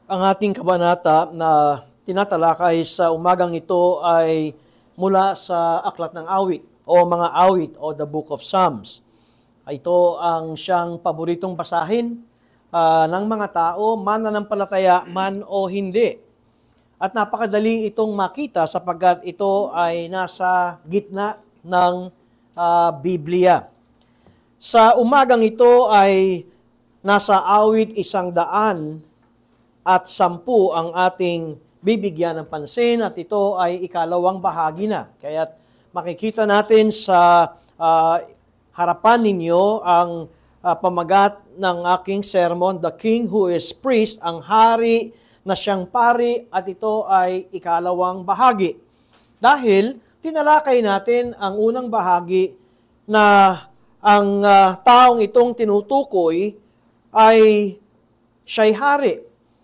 Ang ating kabanata na tinatalakay sa umagang ito ay mula sa Aklat ng Awit o mga awit o the Book of Psalms. Ito ang siyang paboritong basahin ng mga tao, mananampalataya man o hindi. At napakadali itong makita sapagkat ito ay nasa gitna ng Biblia. Sa umagang ito ay nasa awit 110 ang ating bibigyan ng pansin at ito ay ikalawang bahagi na. Kaya makikita natin sa harapan ninyo ang pamagat ng aking sermon, The King Who is Priest, ang hari na siyang pari, at ito ay ikalawang bahagi. Dahil tinalakay natin ang unang bahagi na ang taong itong tinutukoy ay siya'y hari.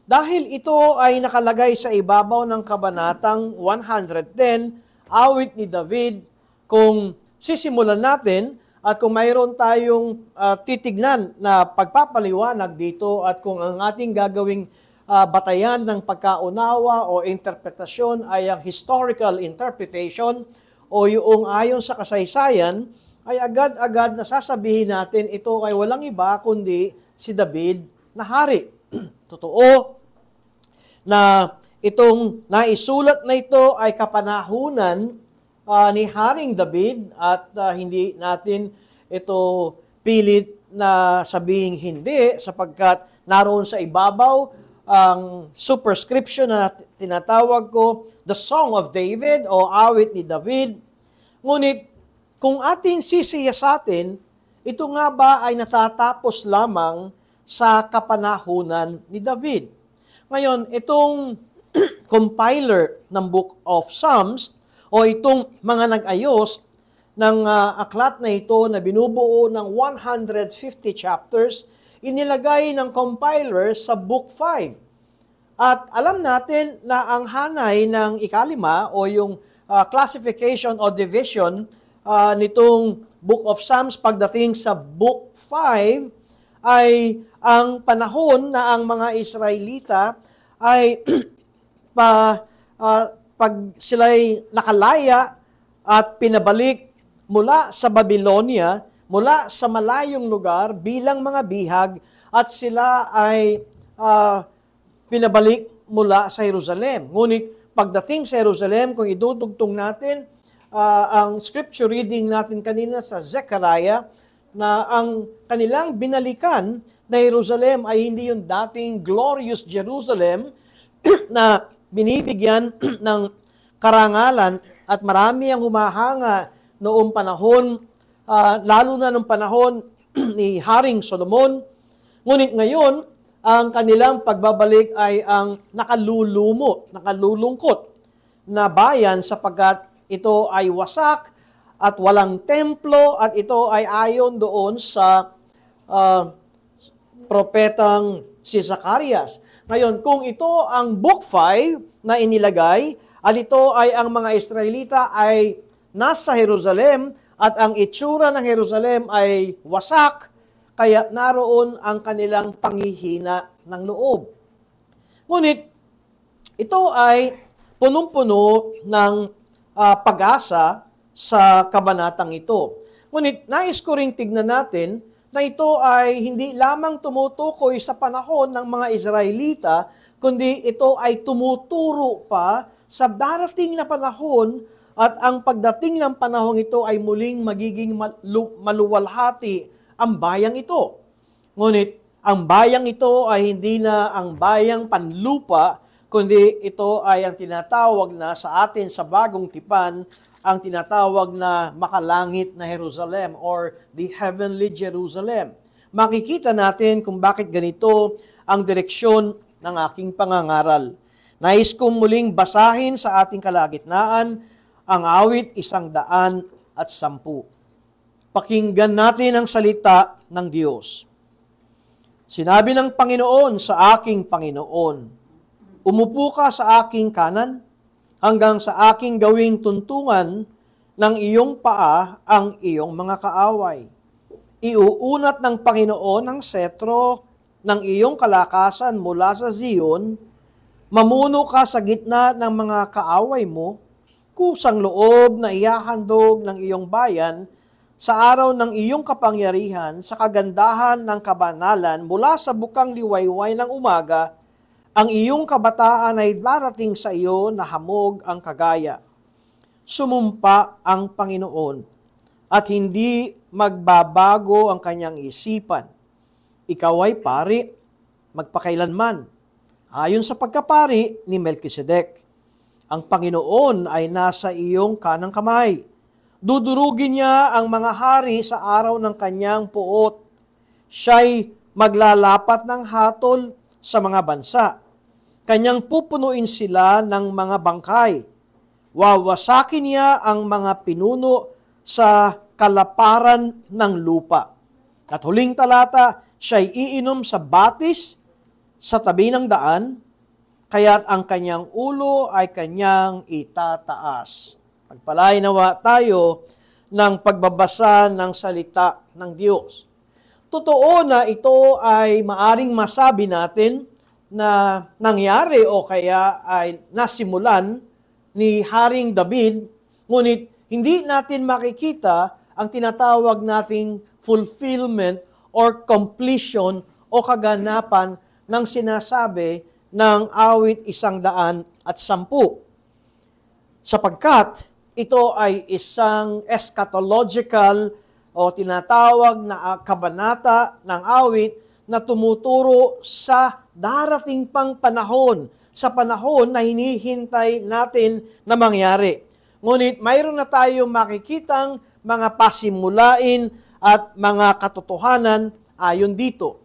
Dahil ito ay nakalagay sa ibabaw ng kabanatang 110, awit ni David, kung sisimulan natin at kung mayroon tayong titignan na pagpapaliwanag dito at kung ang ating gagawing batayan ng pagkaunawa o interpretasyon ay ang historical interpretation o yung ayon sa kasaysayan, ay agad-agad nasasabihin natin ito ay walang iba kundi si David na hari. Totoo na itong naisulat na ito ay kapanahunan ni Haring David at hindi natin ito pilit na sabihing hindi sapagkat naroon sa ibabaw ang superscription na tinatawag ko the Song of David o awit ni David. Ngunit kung ating sisiyasatin, ito nga ba ay natatapos lamang sa kapanahunan ni David? Ngayon, itong compiler ng Book of Psalms o itong mga nag-ayos ng aklat na ito na binubuo ng 150 chapters, inilagay ng compiler sa Book 5. At alam natin na ang hanay ng ikalima o yung classification o division nitong Book of Psalms pagdating sa Book 5 ay ang panahon na ang mga Israelita ay pag sila'y nakalaya at pinabalik mula sa Babylonia, mula sa malayong lugar bilang mga bihag, at sila ay pinabalik mula sa Jerusalem. Ngunit pagdating sa Jerusalem, kung idudugtong natin ang scripture reading natin kanina sa Zechariah, na ang kanilang binalikan na Jerusalem ay hindi yung dating glorious Jerusalem na binibigyan ng karangalan at marami ang humahanga noong panahon, lalo na noong panahon ni Haring Solomon. Ngunit ngayon, ang kanilang pagbabalik ay ang nakalulungkot na bayan sapagkat ito ay wasak at walang templo at ito ay ayon doon sa propetang si Zacarias. Ngayon, kung ito ang Book 5 na inilagay at ito ay ang mga Israelita ay nasa Jerusalem at ang itsura ng Jerusalem ay wasak, kaya naroon ang kanilang panghihina ng loob. Ngunit, ito ay punong-puno ng pag-asa sa kabanatang ito. Ngunit nais ko ring tignan natin na ito ay hindi lamang tumutukoy sa panahon ng mga Israelita, kundi ito ay tumuturo pa sa darating na panahon at ang pagdating ng panahon ito ay muling magiging maluwalhati ang bayang ito. Ngunit ang bayang ito ay hindi na ang bayang panlupa, kundi ito ay ang tinatawag na sa atin sa bagong tipan, ang tinatawag na makalangit na Jerusalem or the heavenly Jerusalem. Makikita natin kung bakit ganito ang direksyon ng aking pangangaral. Nais kong muling basahin sa ating kalagitnaan ang awit 110. Pakinggan natin ang salita ng Diyos. Sinabi ng Panginoon sa aking Panginoon, umupo ka sa aking kanan, hanggang sa aking gawing tuntungan ng iyong paa ang iyong mga kaaway. Iuunat ng Panginoon ang setro ng iyong kalakasan mula sa Zion Mamuno ka sa gitna ng mga kaaway mo, kusang loob na ihahandog ng iyong bayan sa araw ng iyong kapangyarihan, sa kagandahan ng kabanalan, mula sa bukang liwayway ng umaga, ang iyong kabataan ay darating sa iyo na hamog ang kagaya. Sumumpa ang Panginoon at hindi magbabago ang kanyang isipan. Ikaw ay pari, magpakailanman, ayon sa pagkapari ni Melkisedek. Ang Panginoon ay nasa iyong kanang kamay. Dudurugin niya ang mga hari sa araw ng kanyang puot. Siya'y maglalapat ng hatol sa mga bansa. Kanyang pupunuin sila ng mga bangkay. Wawasakin niya ang mga pinuno sa kalaparan ng lupa. At huling talata, siya'y iinom sa batis sa tabi ng daan, kaya't ang kanyang ulo ay kanyang itataas. Pagpalain nawa tayo ng pagbabasa ng salita ng Diyos. Totoo na ito ay maaring masabi natin na nangyari o kaya ay nasimulan ni Haring David, ngunit hindi natin makikita ang tinatawag nating fulfillment or completion o kaganapan ng sinasabi ng awit 110. Sapagkat ito ay isang eschatological o tinatawag na kabanata ng awit na tumuturo sa darating pang panahon, sa panahon na hinihintay natin na mangyari. Ngunit mayroon na tayong makikitang mga pasimulain at mga katotohanan ayon dito.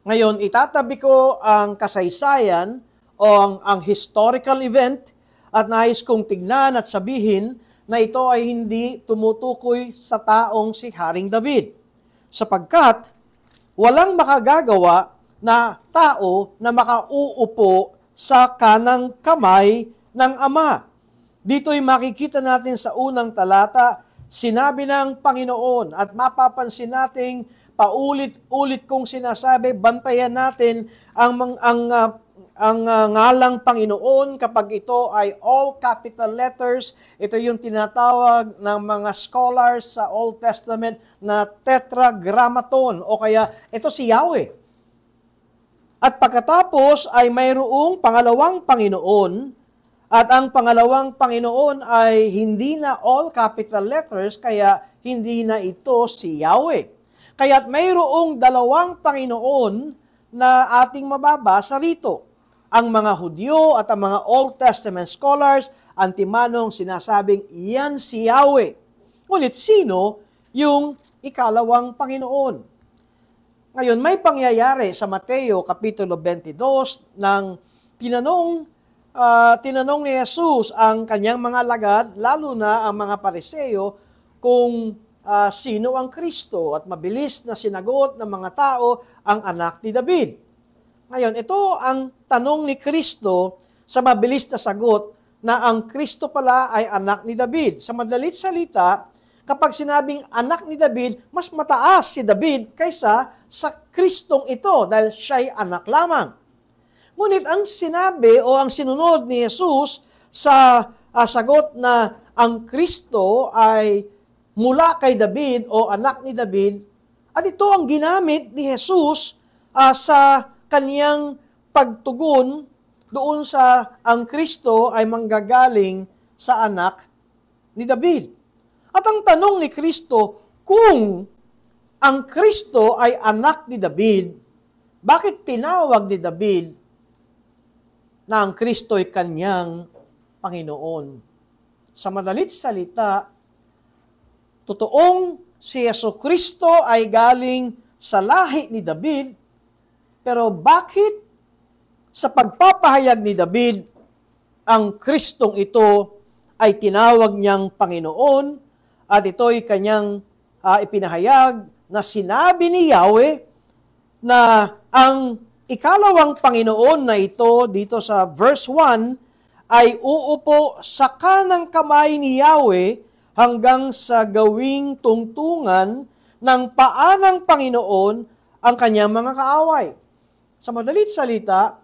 Ngayon, itatabi ko ang kasaysayan o ang historical event at nais kong tignan at sabihin na ito ay hindi tumutukoy sa taong si Haring David. Sapagkat walang makagagawa na tao na makauupo sa kanang kamay ng Ama. Dito'y makikita natin sa unang talata, sinabi ng Panginoon at mapapansin nating paulit-ulit kong sinasabi, bantayan natin ang ngalang Panginoon kapag ito ay all capital letters. Ito yung tinatawag ng mga scholars sa Old Testament na tetragrammaton o kaya ito si Yahweh. At pagkatapos ay mayroong pangalawang Panginoon at ang pangalawang Panginoon ay hindi na all capital letters kaya hindi na ito si Yahweh. Kaya't mayroong dalawang Panginoon na ating mababasa rito. Ang mga Hudyo at ang mga Old Testament scholars, antimanong sinasabing, iyan si Yahweh. Ngunit sino yung ikalawang Panginoon? Ngayon, may pangyayari sa Mateo Kapitulo 22 nang tinanong ni Jesus ang kanyang mga alagad, lalo na ang mga Pariseo, kung sino ang Kristo, at mabilis na sinagot ng mga tao ang anak ni David. Ngayon, ito ang tanong ni Kristo sa mabilis na sagot na ang Kristo pala ay anak ni David. Sa madalit salita, kapag sinabing anak ni David, mas mataas si David kaysa sa Kristong ito dahil siya'y anak lamang. Ngunit ang sinabi o ang sinunod ni Jesus sa sagot na ang Kristo ay mula kay David o anak ni David, at ito ang ginamit ni Jesus sa kaniyang pagtugon doon sa ang Kristo ay manggagaling sa anak ni David. At ang tanong ni Kristo, kung ang Kristo ay anak ni David, bakit tinawag ni David na ang Kristo ay kanyang Panginoon? Sa madalit salita, totoong si Jesucristo ay galing sa lahi ni David, pero bakit sa pagpapahayag ni David, ang Kristong ito ay tinawag niyang Panginoon at ito'y kanyang ipinahayag na sinabi ni Yahweh na ang ikalawang Panginoon na ito dito sa verse 1 ay uupo sa kanang kamay ni Yahweh hanggang sa gawing tungtungan ng paa ng Panginoon ang kanyang mga kaaway. Sa madalit salita,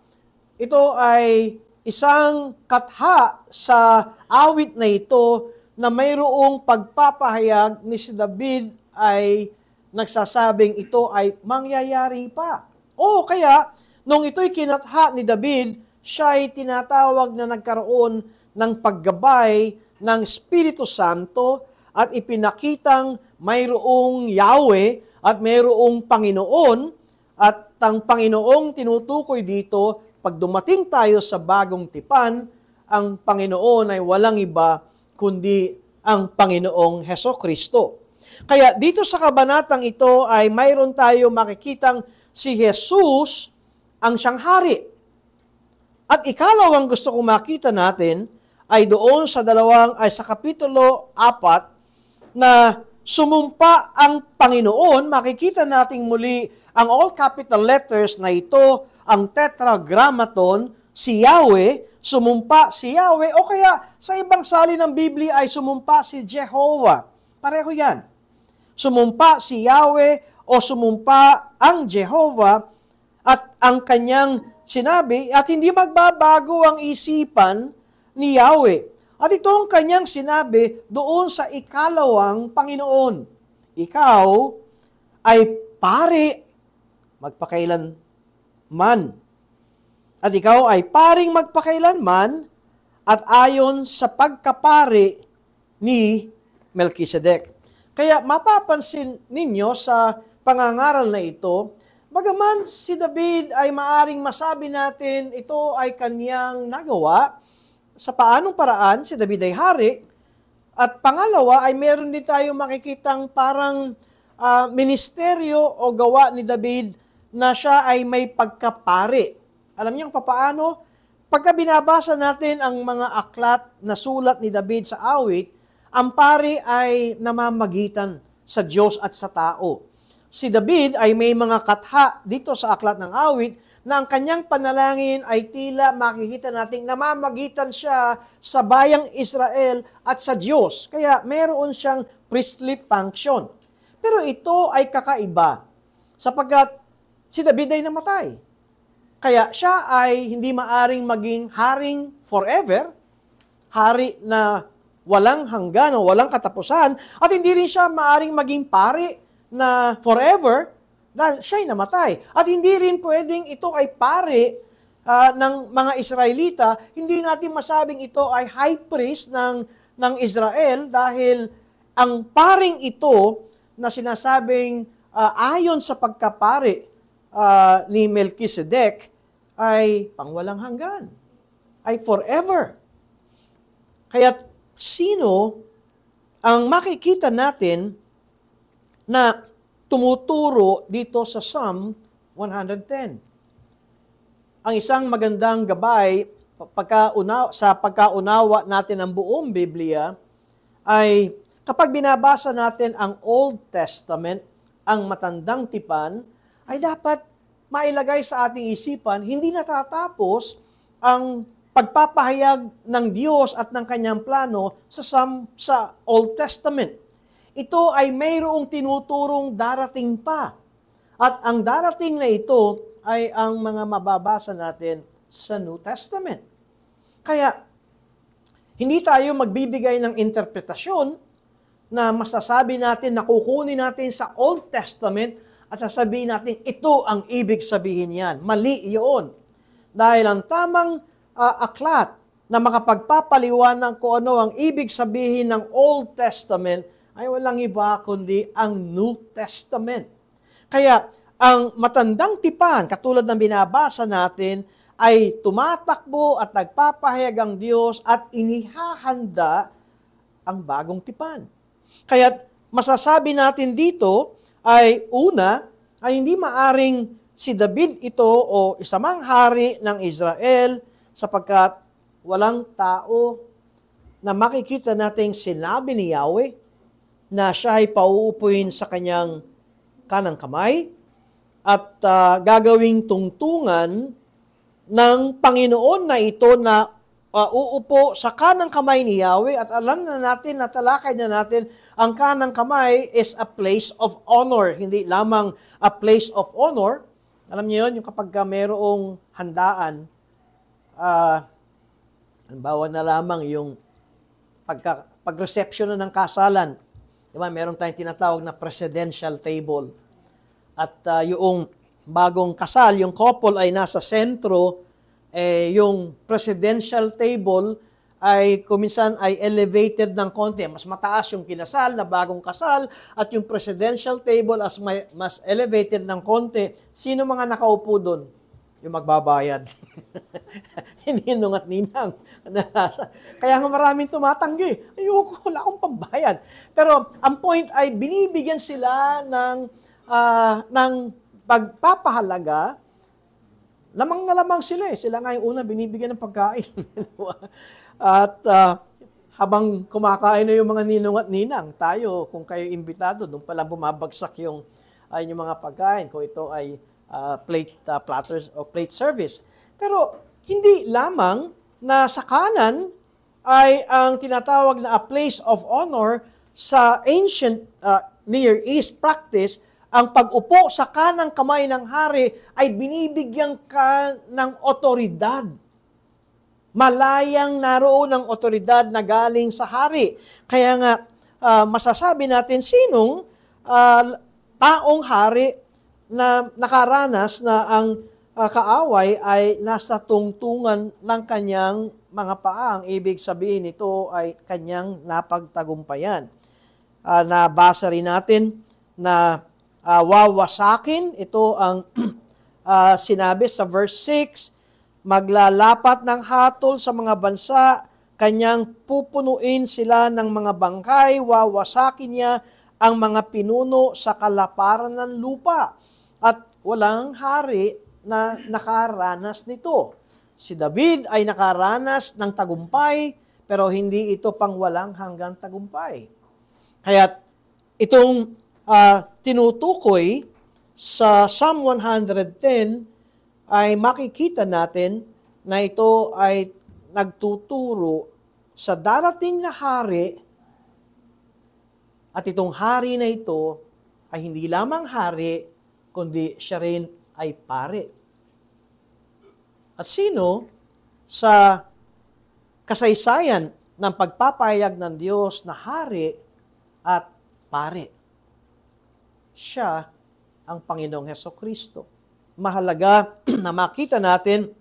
ito ay isang katha sa awit na ito na mayroong pagpapahayag ni si David ay nagsasabing ito ay mangyayari pa. O kaya, nung ito'y kinatha ni David, siya ay tinatawag na nagkaroon ng paggabay ng Espiritu Santo at ipinakitang mayroong Yahweh at mayroong Panginoon at ang Panginoong tinutukoy dito, pag dumating tayo sa bagong tipan, ang Panginoon ay walang iba kundi ang Panginoong Hesukristo. Kaya dito sa kabanatang ito ay mayroon tayo makikitang si Jesus ang siyang hari. At ikalawang gusto kong makita natin ay doon sa sa kapitulo 4 na sumumpa ang Panginoon. Makikita nating muli ang all capital letters na ito, ang tetragrammaton, si Yahweh, sumumpa si Yahweh, o kaya sa ibang salin ng Biblia ay sumumpa si Jehovah. Pareho yan. Sumumpa si Yahweh o sumumpa ang Jehovah at ang kanyang sinabi at hindi magbabago ang isipan ni Yahweh. At ito ang kanyang sinabi doon sa ikalawang Panginoon. Ikaw ay pari magpakailanman. At ikaw ay paring magpakailanman at ayon sa pagkapari ni Melchizedek. Kaya mapapansin ninyo sa pangangaral na ito, bagaman si David ay maaring masabi natin ito ay kanyang nagawa, sa paanong paraan si David ay hari, at pangalawa ay meron din tayo makikitang parang ministeryo o gawa ni David na siya ay may pagkapari. Alam niyo kung paano? Pagka binabasa natin ang mga aklat na sulat ni David sa awit, ang pari ay namamagitan sa Diyos at sa tao. Si David ay may mga katha dito sa aklat ng awit na ang kanyang panalangin ay tila makikita nating namamagitan siya sa bayang Israel at sa Diyos. Kaya meron siyang priestly function. Pero ito ay kakaiba sapagkat si David ay namatay. Kaya siya ay hindi maaring maging haring forever, hari na walang hanggan o walang katapusan, at hindi rin siya maaring maging pari na forever dahil siya'y namatay. At hindi rin pwedeng ito ay pari ng mga Israelita, hindi natin masabing ito ay high priest ng Israel dahil ang paring ito na sinasabing ayon sa pagkapari ni Melchizedek ay pangwalang hanggan, ay forever. Kaya sino ang makikita natin na tumuturo dito sa Psalm 110? Ang isang magandang gabay sa pagkaunawa natin ng buong Biblia ay kapag binabasa natin ang Old Testament, ang matandang tipan, ay dapat mailagay sa ating isipan, hindi natatapos ang pagpapahayag ng Diyos at ng kanyang plano sa Old Testament. Ito ay mayroong tinuturong darating pa. At ang darating na ito ay ang mga mababasa natin sa New Testament. Kaya, hindi tayo magbibigay ng interpretasyon na masasabi natin, na kukunin natin sa Old Testament at sasabihin natin, ito ang ibig sabihin yan. Mali iyon. Dahil ang tamang aklat na makapagpapaliwanag kung ano ang ibig sabihin ng Old Testament ay walang iba kundi ang New Testament. Kaya ang matandang tipan, katulad ng binabasa natin, ay tumatakbo at nagpapahayag ang Diyos at inihahanda ang bagong tipan. Kaya masasabi natin dito ay una, ay hindi maaring si David ito o isamang hari ng Israel sapagkat walang tao na makikita nating sinabi ni Yahweh na siya ay pauupuin sa kanyang kanang kamay at gagawing tungtungan ng Panginoon na ito na uupo sa kanang kamay ni Yahweh. At alam na natin, natalakay na natin, ang kanang kamay is a place of honor, hindi lamang a place of honor. Alam niyo yun, yung kapag mayroong handaan, Halimbawa na lamang yung pag-reception na ng kasalan. Diba? Meron tayong tinatawag na presidential table. At yung bagong kasal, yung couple ay nasa sentro, yung presidential table ay kuminsan ay elevated ng konti. Mas mataas yung kinasal na bagong kasal at yung presidential table as mas elevated ng konti. Sino mga nakaupo doon? Yung magbabayad. Hindi nung at ninang. Kaya nga maraming tumatanggi. Ayoko, wala akong pambayad. Pero ang point ay binibigyan sila ng pagpapahalaga. Lamang na lamang sila eh. Sila nga yung una binibigyan ng pagkain. At habang kumakain na yung mga ninong at ninang, tayo, kung kayo imbitado, doon pala bumabagsak yung mga pagkain. Kung ito ay platters o plate service. Pero hindi lamang na sa kanan ay ang tinatawag na a place of honor sa ancient Near East practice, ang pag-upo sa kanang kamay ng hari ay binibigyan ka ng otoridad. Malayang naroon ang otoridad na galing sa hari. Kaya nga, masasabi natin sinong taong hari na nakaranas na ang kaaway ay nasa tungtungan ng kanyang mga paa. Ang ibig sabihin nito ay kanyang napagtagumpayan. Nabasa rin natin na wawasakin, ito ang sinabi sa verse 6, maglalapat ng hatol sa mga bansa, kanyang pupunuin sila ng mga bangkay, wawasakin niya ang mga pinuno sa kalaparan ng lupa. At walang hari na nakaranas nito. Si David ay nakaranas ng tagumpay, pero hindi ito pang walang hanggang tagumpay. Kaya itong tinutukoy sa Psalm 110, ay makikita natin na ito ay nagtuturo sa darating na hari, at itong hari na ito ay hindi lamang hari, kundi siya rin ay pare. At sino sa kasaysayan ng pagpapahayag ng Diyos na hari at pare? Siya ang Panginoong Hesukristo. Mahalaga na makita natin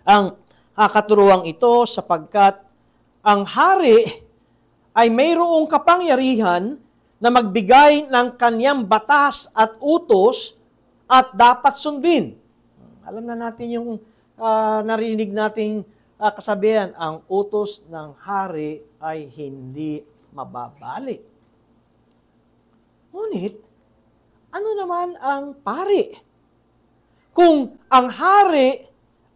ang katuruang ito sapagkat ang hari ay mayroong kapangyarihan na magbigay ng kanyang batas at utos at dapat sundin. Alam na natin yung narinig nating kasabihan, ang utos ng hari ay hindi mababalik. Ngunit, ano naman ang pari? Kung ang hari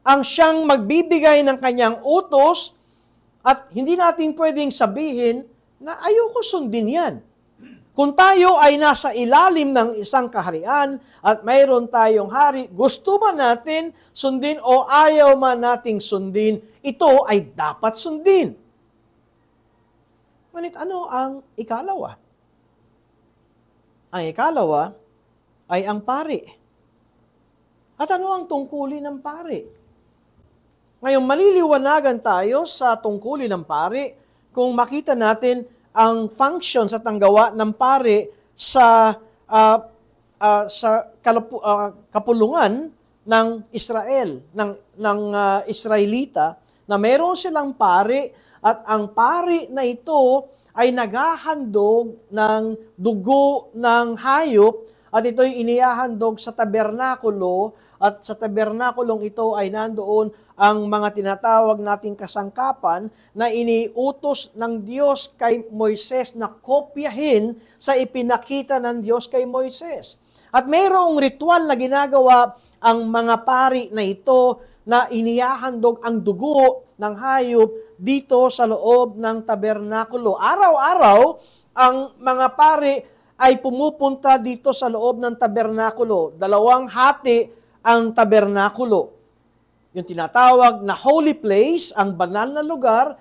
ang siyang magbibigay ng kanyang utos at hindi natin pwedeng sabihin na ayoko sundin yan. Kung tayo ay nasa ilalim ng isang kaharian at mayroon tayong hari, gusto man natin sundin o ayaw man nating sundin, ito ay dapat sundin. Ngunit ano ang ikalawa? Ang ikalawa ay ang pari. At ano ang tungkulin ng pari? Ngayon, maliliwanagan tayo sa tungkulin ng pari kung makita natin ang function sa tanggawa ng pari sa kapulungan ng Israel, ng Israelita, na meron silang pari at ang pari na ito ay naghahandog ng dugo ng hayop at ito'y inihahandog sa tabernakulo at sa tabernakulong ito ay nandoon ang mga tinatawag nating kasangkapan na iniutos ng Diyos kay Moises na kopyahin sa ipinakita ng Diyos kay Moises. At mayroong ritual na ginagawa ang mga pari na ito na inihahandog ang dugo ng hayop dito sa loob ng tabernakulo. Araw-araw, ang mga pari ay pumupunta dito sa loob ng tabernakulo. 2 hati ang tabernakulo. Yung tinatawag na holy place, ang banal na lugar,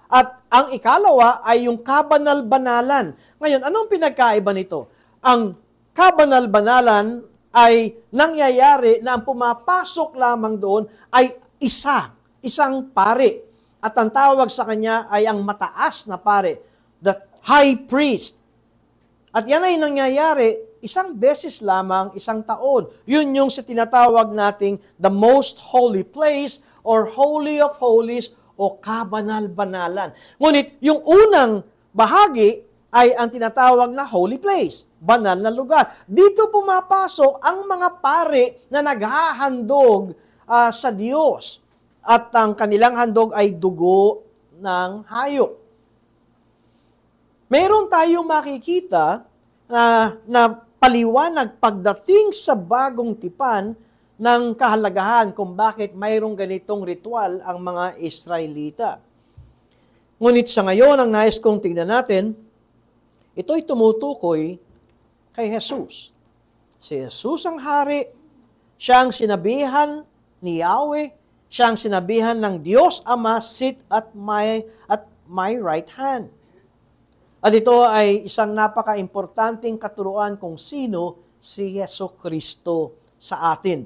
at ang ikalawa ay yung kabanal-banalan. Ngayon, anong pinagkaiba nito? Ang kabanal-banalan ay nangyayari na ang pumapasok lamang doon ay isang pari. At ang tawag sa kanya ay ang mataas na pare, the high priest. At yan ay nangyayari isang beses lamang, isang taon. Yun yung sa tinatawag nating the most holy place or holy of holies o kabanal-banalan. Ngunit yung unang bahagi ay ang tinatawag na holy place, banal na lugar. Dito pumapasok ang mga pare na naghahandog sa Diyos. At ang kanilang handog ay dugo ng hayop. Meron tayong makikita na paliwanag pagdating sa bagong tipan ng kahalagahan kung bakit mayroong ganitong ritual ang mga Israelita. Ngunit sa ngayon, ang nais kong tingnan natin, ito'y tumutukoy kay Jesus. Si Jesus ang hari, siya ang sinabihan ni Yahweh, siya ang sinabihan ng Diyos Ama, sit at my right hand. At ito ay isang napaka-importanting katuruan kung sino si Jesucristo sa atin.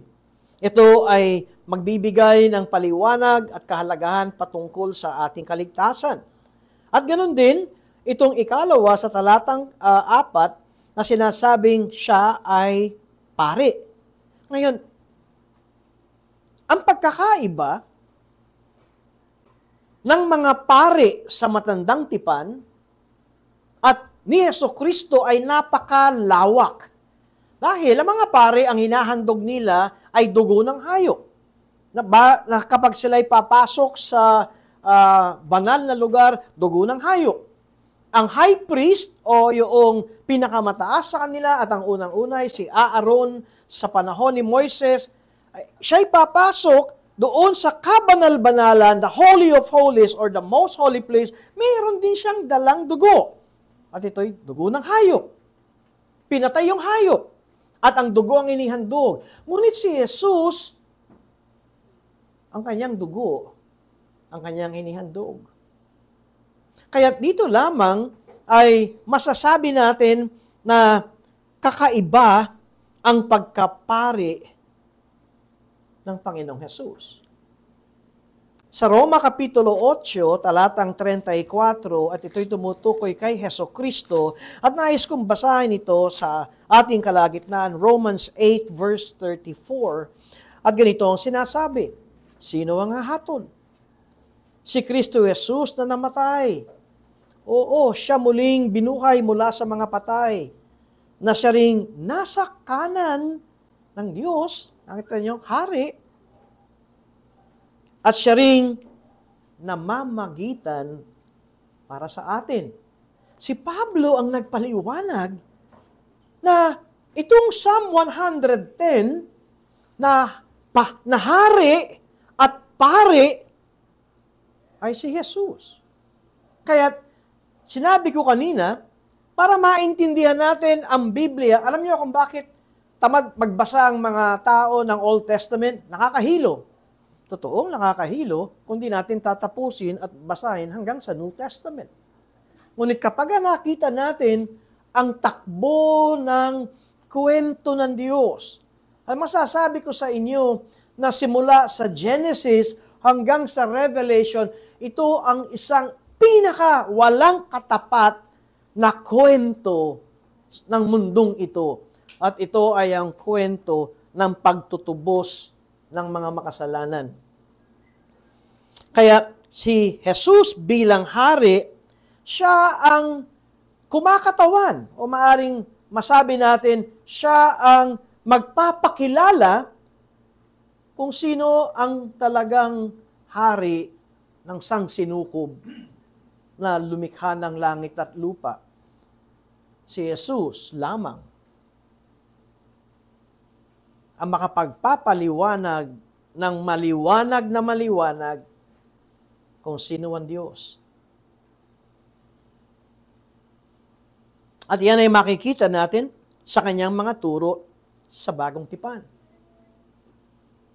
Ito ay magbibigay ng paliwanag at kahalagahan patungkol sa ating kaligtasan. At ganoon din, itong ikalawa sa talatang 4 na sinasabing siya ay pari. Ngayon, ang pagkakaiba ng mga pari sa matandang tipan at ni Jesucristo ay napakalawak. Dahil ang mga pari, ang hinahandog nila ay dugo ng hayop. Na kapag sila'y papasok sa banal na lugar, dugo ng hayop. Ang high priest o yung pinakamataas sa kanila at ang unang-una ay si Aaron sa panahon ni Moises, siya'y papasok doon sa kabanal-banalan, the Holy of Holies or the most holy place, mayroon din siyang dalang dugo. At ito'y dugo ng hayop. Pinatay yung hayop. At ang dugo ang inihandog. Ngunit si Jesus, ang kanyang dugo, ang kanyang inihandog. Kaya dito lamang ay masasabi natin na kakaiba ang pagkapari ng Panginoong Hesus. Sa Roma Kapitulo 8, talatang 34, at ito'y tumutukoy kay Jesucristo, at nais kong basahin ito sa ating kalagitnaan, Romans 8 verse 34, at ganito ang sinasabi, sino ang hahatol? Si Kristo Jesus na namatay. Oo, siya muling binuhay mula sa mga patay, na siya ring nasa kanan ng Diyos, nakita niyo, hari, at siya ring namamagitan para sa atin. Si Pablo ang nagpaliwanag na itong Psalm 110 na hari at pare ay si Jesus. Kaya sinabi ko kanina, para maintindihan natin ang Biblia, alam niyo kung bakit tamad magbasa ang mga tao ng Old Testament? Nakakahilo. Totoong nakakahilo kung di natin tatapusin at basahin hanggang sa New Testament. Ngunit kapag nakita natin ang takbo ng kwento ng Diyos, ay masasabi ko sa inyo na simula sa Genesis hanggang sa Revelation, ito ang isang walang katapat na kwento ng mundong ito. At ito ay ang kwento ng pagtutubos ng mga makasalanan. Kaya si Jesus bilang hari, siya ang kumakatawan o maaring masabi natin, siya ang magpapakilala kung sino ang talagang hari ng sangsinukob na lumikha ng langit at lupa. Si Jesus lamang ang makapagpapaliwanag ng maliwanag na maliwanag kung sino ang Diyos. At yan ay makikita natin sa kanyang mga turo sa bagong tipan.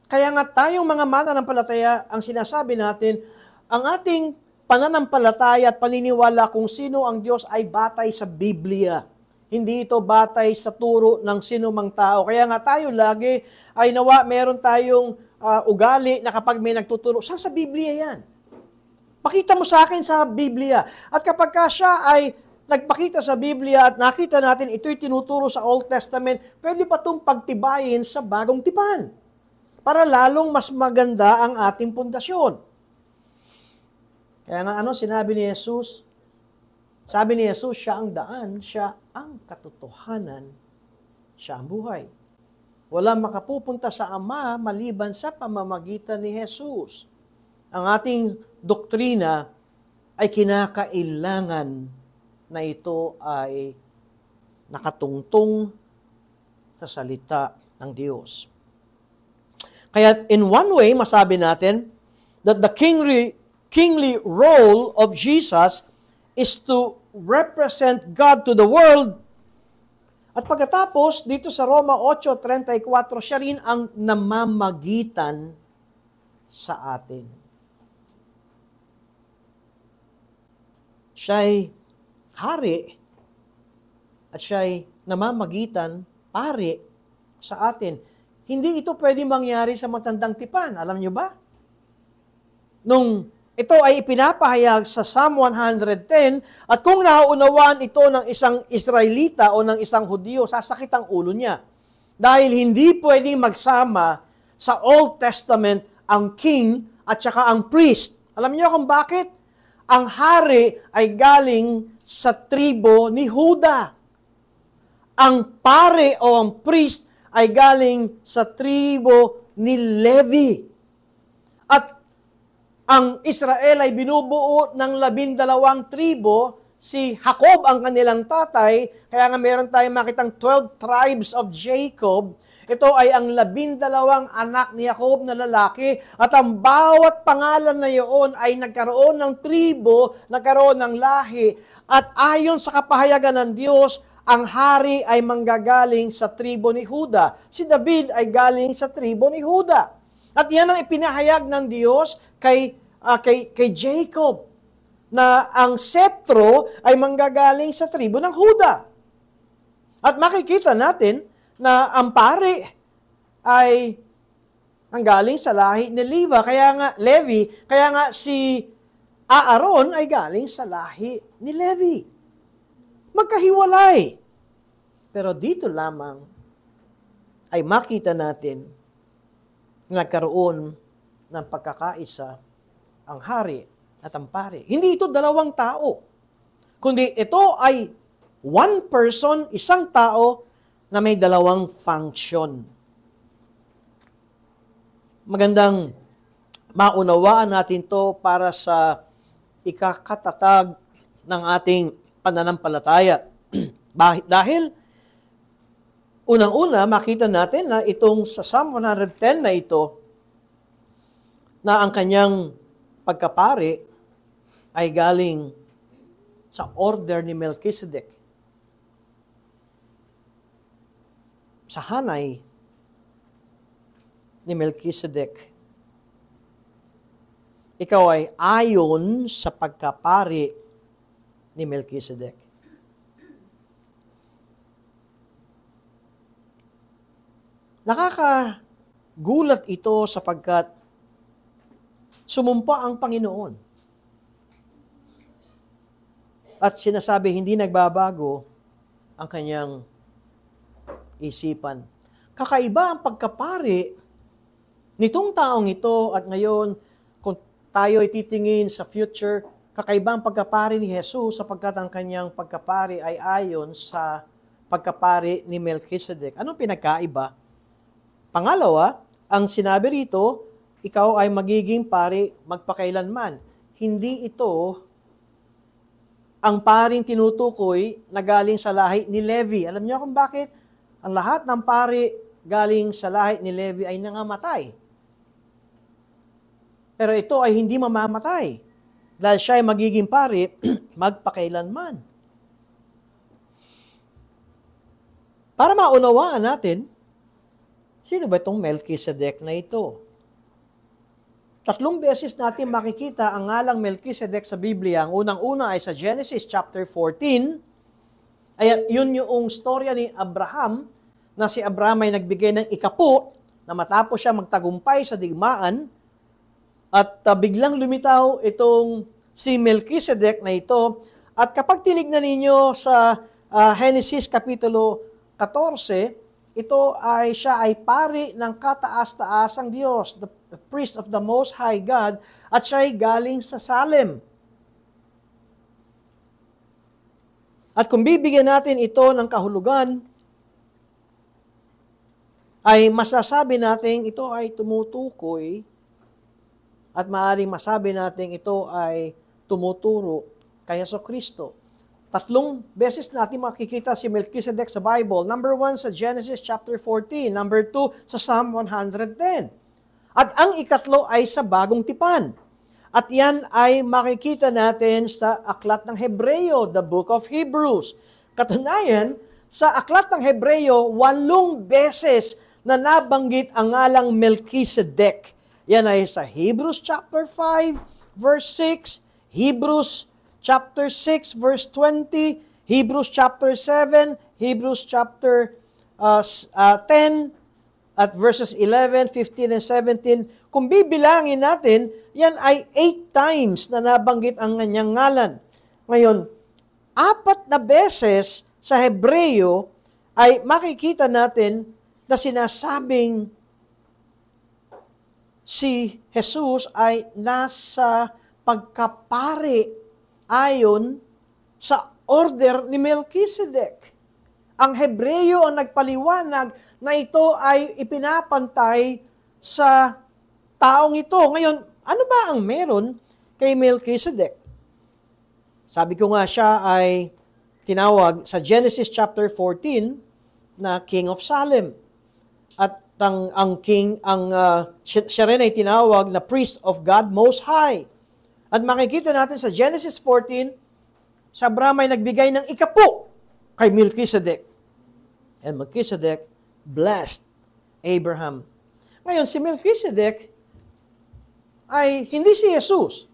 Kaya nga tayong mga mananampalataya, ang sinasabi natin, ang ating pananampalataya at paniniwala kung sino ang Diyos ay batay sa Biblia. Hindi ito batay sa turo ng sinumang tao. Kaya nga tayo lagi ay meron tayong ugali na kapag may nagtuturo, saan sa Biblia yan? Pakita mo sa akin sa Biblia. At kapag ka siya ay nagpakita sa Biblia at nakita natin ito'y tinuturo sa Old Testament, pwede pa itong pagtibayin sa Bagong Tipan para lalong mas maganda ang ating pundasyon. Kaya nga sinabi ni Jesus? Sabi ni Jesus, siya ang daan, siya ang katotohanan, siya ang buhay. Walang makapupunta sa Ama maliban sa pamamagitan ni Jesus. Ang ating doktrina ay kinakailangan na ito ay nakatungtong sa salita ng Diyos. Kaya in one way, masabi natin that the kingly role of Jesus is to represent God to the world. At pagkatapos, dito sa Roma 8:34, siya rin ang namamagitan sa atin. Siya'y hari at siya'y namamagitan, pari sa atin. Hindi ito pwede mangyari sa matandang tipan. Alam niyo ba? Nung ito ay ipinapahayag sa Psalm 110, at kung nauunawaan ito ng isang Israelita o ng isang Hudyo, sasakit ang ulo niya. Dahil hindi pwedeng magsama sa Old Testament ang king at saka ang priest. Alam niyo kung bakit? Ang hari ay galing sa tribo ni Huda. Ang pare o ang priest ay galing sa tribo ni Levi. At ang Israel ay binubuo ng 12 tribo, si Jacob ang kanilang tatay, kaya nga meron tayong makitang 12 tribes of Jacob. Ito ay ang 12 anak ni Jacob na lalaki, at ang bawat pangalan na iyon ay nagkaroon ng tribo, nagkaroon ng lahi, at ayon sa kapahayagan ng Diyos, ang hari ay manggagaling sa tribo ni Huda. Si David ay galing sa tribo ni Huda. At yan ang ipinahayag ng Diyos kay Jacob, na ang setro ay manggagaling sa tribo ng Huda. At makikita natin na ang pare ay nanggaling sa lahi ni Levi, kaya nga si Aaron ay galing sa lahi ni Levi. Magkahiwalay. Pero dito lamang ay makita natin nagkaroon ng pagkakaisa ang hari at ang pare. Hindi ito dalawang tao, kundi ito ay one person, isang tao na may dalawang function. Magandang maunawaan natin to para sa ikakatatag ng ating pananampalataya. Dahil unang-una, makita natin na itong sa Psalm 110 na ito, na ang kanyang pagkapari ay galing sa order ni Melchizedek. Sa hanay ni Melchizedek. Ikaw ay ayon sa pagkapari ni Melchizedek. Nakakagulat ito sapagkat sumumpa ang Panginoon. At sinasabi, hindi nagbabago ang kanyang isipan. Kakaiba ang pagkapari nitong taong ito, at ngayon, kung tayo ay titingin sa future, kakaiba ang pagkapari ni Jesus sapagkat ang kanyang pagkapari ay ayon sa pagkapari ni Melchizedek. Anong pinagkaiba? Pangalawa, ang sinabi rito, ikaw ay magiging pari magpakailanman. Hindi ito ang paring tinutukoy na galing sa lahi ni Levi. Alam niyo kung bakit? Ang lahat ng pari galing sa lahi ni Levi ay nangamatay. Pero ito ay hindi mamamatay dahil siya ay magiging pari magpakailanman. Para maunawaan natin, sino ba itong Melchizedek na ito? 3 beses natin makikita ang ngalang Melchizedek sa Biblia. Ang unang-una ay sa Genesis chapter 14. Ay yun yung storya ni Abraham, na si Abraham ay nagbigay ng ikapo na matapos siya magtagumpay sa digmaan, at biglang lumitaw itong si Melchizedek na ito. At kapag tinignan ninyo sa Genesis Kapitulo 14, siya ay pari ng kataas-taasang Diyos, the priest of the Most High God, at siya ay galing sa Salem. At kung bibigyan natin ito ng kahulugan, ay masasabi natin ito ay tumutukoy at maaaring masabi natin ito ay tumuturo kay Jesucristo. 3 beses natin makikita si Melchizedek sa Bible. Number 1 sa Genesis chapter 14. Number 2 sa Psalm 110. At ang ikatlo ay sa Bagong Tipan. At yan ay makikita natin sa Aklat ng Hebreo, the Book of Hebrews. Katunayan, sa Aklat ng Hebreo, 8 beses na nabanggit ang ngalang Melchizedek. Yan ay sa Hebrews chapter 5, verse 6, Hebrews chapter 6, verse 20, Hebrews chapter 7, Hebrews chapter 10, at verses 11, 15, and 17. Kung bibilangin natin, yan ay 8 times na nabanggit ang kanyang ngalan. Ngayon, 4 na beses sa Hebreo ay makikita natin na sinasabing si Jesus ay nasa pagkapari ayon sa order ni Melchizedek. Ang Hebreo ang nagpaliwanag na ito ay ipinapantay sa taong ito. Ngayon, ano ba ang meron kay Melchizedek? Sabi ko nga siya ay tinawag sa Genesis chapter 14 na King of Salem. At siya rin ay tinawag na priest of God Most High. At makikita natin sa Genesis 14, si Abraham ay nagbigay ng 10 kay Melchizedek. And Melchizedek blessed Abraham. Ngayon, si Melchizedek ay hindi si Jesus.